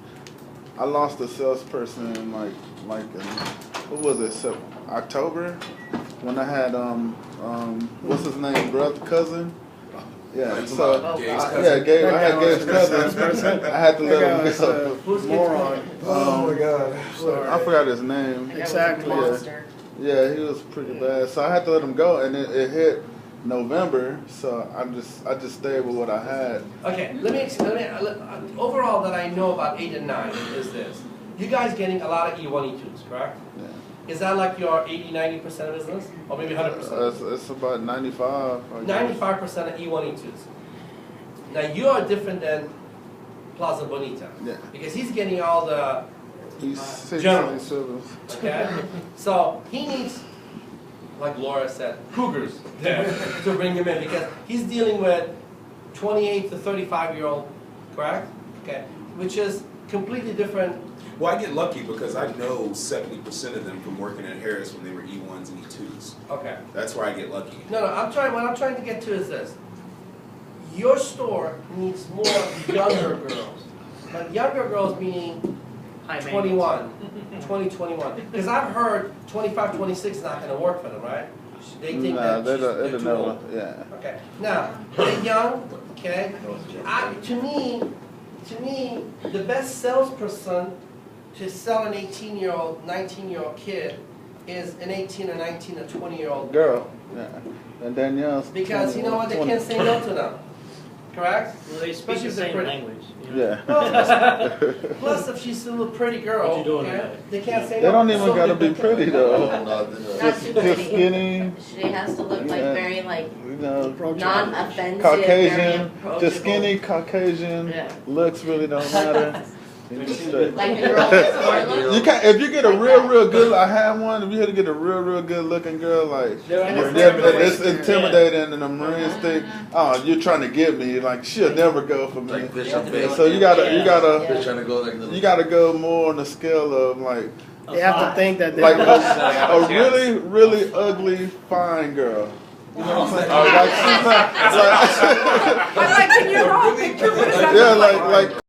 Speaker 8: I lost a salesperson in like in, what was it, October, when I had what's his name, brother, cousin. Yeah, so
Speaker 12: Gabe's
Speaker 8: I
Speaker 12: cousin?
Speaker 8: had Gabe's cousin. I had to let him go.
Speaker 2: Who's
Speaker 3: Moron.
Speaker 12: Oh my God.
Speaker 8: I forgot his name.
Speaker 9: That guy was a
Speaker 3: Exactly.
Speaker 9: monster.
Speaker 8: Yeah, he was pretty bad. So I had to let him go, and it hit November. So I just stayed with what I had.
Speaker 2: Okay, let me overall that I know about 8 and 9 is this. You guys getting a lot of E1, E2s, correct?
Speaker 8: Yeah.
Speaker 2: Is that like your 80, 90% of business? Or maybe 100%?
Speaker 8: It's about 95. I guess.
Speaker 2: 95% of E1, E2s. Now you are different than Plaza Bonita.
Speaker 8: Yeah.
Speaker 2: Because he's getting all the,
Speaker 8: He's 6,
Speaker 2: General.
Speaker 8: 7.
Speaker 2: okay? So he needs, like Laura said, cougars there to bring him in because he's dealing with 28 to 35-year-old, correct? Okay, which is completely different.
Speaker 12: Well, I get lucky because I know 70% of them from working at Harris when they were E1s and E2s.
Speaker 2: Okay.
Speaker 12: That's where I get lucky.
Speaker 2: No, what I'm trying to get to is this. Your store needs more younger girls. But younger girls meaning
Speaker 1: High maintenance.
Speaker 2: 21, 20, 21. Because I've heard 25, 26 is not going to work for them, right? They think
Speaker 8: Nah,
Speaker 2: that they're
Speaker 8: it'll
Speaker 2: too
Speaker 8: never.
Speaker 2: old.
Speaker 8: Yeah.
Speaker 2: Okay. Now, they're young, okay? To me, the best salesperson to sell an 18-year-old, 19-year-old kid is an 18 or 19 or 20-year-old
Speaker 8: Girl. Yeah. And Danielle's.
Speaker 2: because you know what? They
Speaker 8: 20.
Speaker 2: can't say no to them. Correct?
Speaker 1: Well, they speak
Speaker 2: Especially
Speaker 1: the
Speaker 2: if they're
Speaker 1: same
Speaker 2: pretty.
Speaker 1: language. You know?
Speaker 8: Yeah.
Speaker 2: Plus, if she's still a pretty girl,
Speaker 1: What you doing
Speaker 2: okay,
Speaker 1: today?
Speaker 2: they can't say
Speaker 8: They
Speaker 2: no.
Speaker 8: don't even
Speaker 2: So-
Speaker 8: gotta be pretty though.
Speaker 9: Not too
Speaker 8: Just
Speaker 9: pretty.
Speaker 8: skinny,
Speaker 9: She has to look like
Speaker 8: Yeah.
Speaker 9: very like
Speaker 8: you know,
Speaker 9: non-offensive, very
Speaker 8: Caucasian.
Speaker 9: approachable.
Speaker 8: The skinny Caucasian
Speaker 9: Yeah.
Speaker 8: looks really don't matter. Straight.
Speaker 9: Like the girl with the look?
Speaker 8: You can't, if you get a real good, I had one. If you had to get a real good looking girl, like it's intimidating, and the Marines think, oh, you're trying to get me. Like she'll never go for me.
Speaker 6: Like fish on bait.
Speaker 8: So you gotta
Speaker 6: Fish trying to go like
Speaker 8: you gotta go more on the scale of like
Speaker 3: They have to think that
Speaker 8: like
Speaker 3: they're
Speaker 8: a really ugly fine girl. You know what I'm saying? Like,
Speaker 5: But like, can you draw a picture? What is that
Speaker 8: yeah,
Speaker 5: look
Speaker 8: like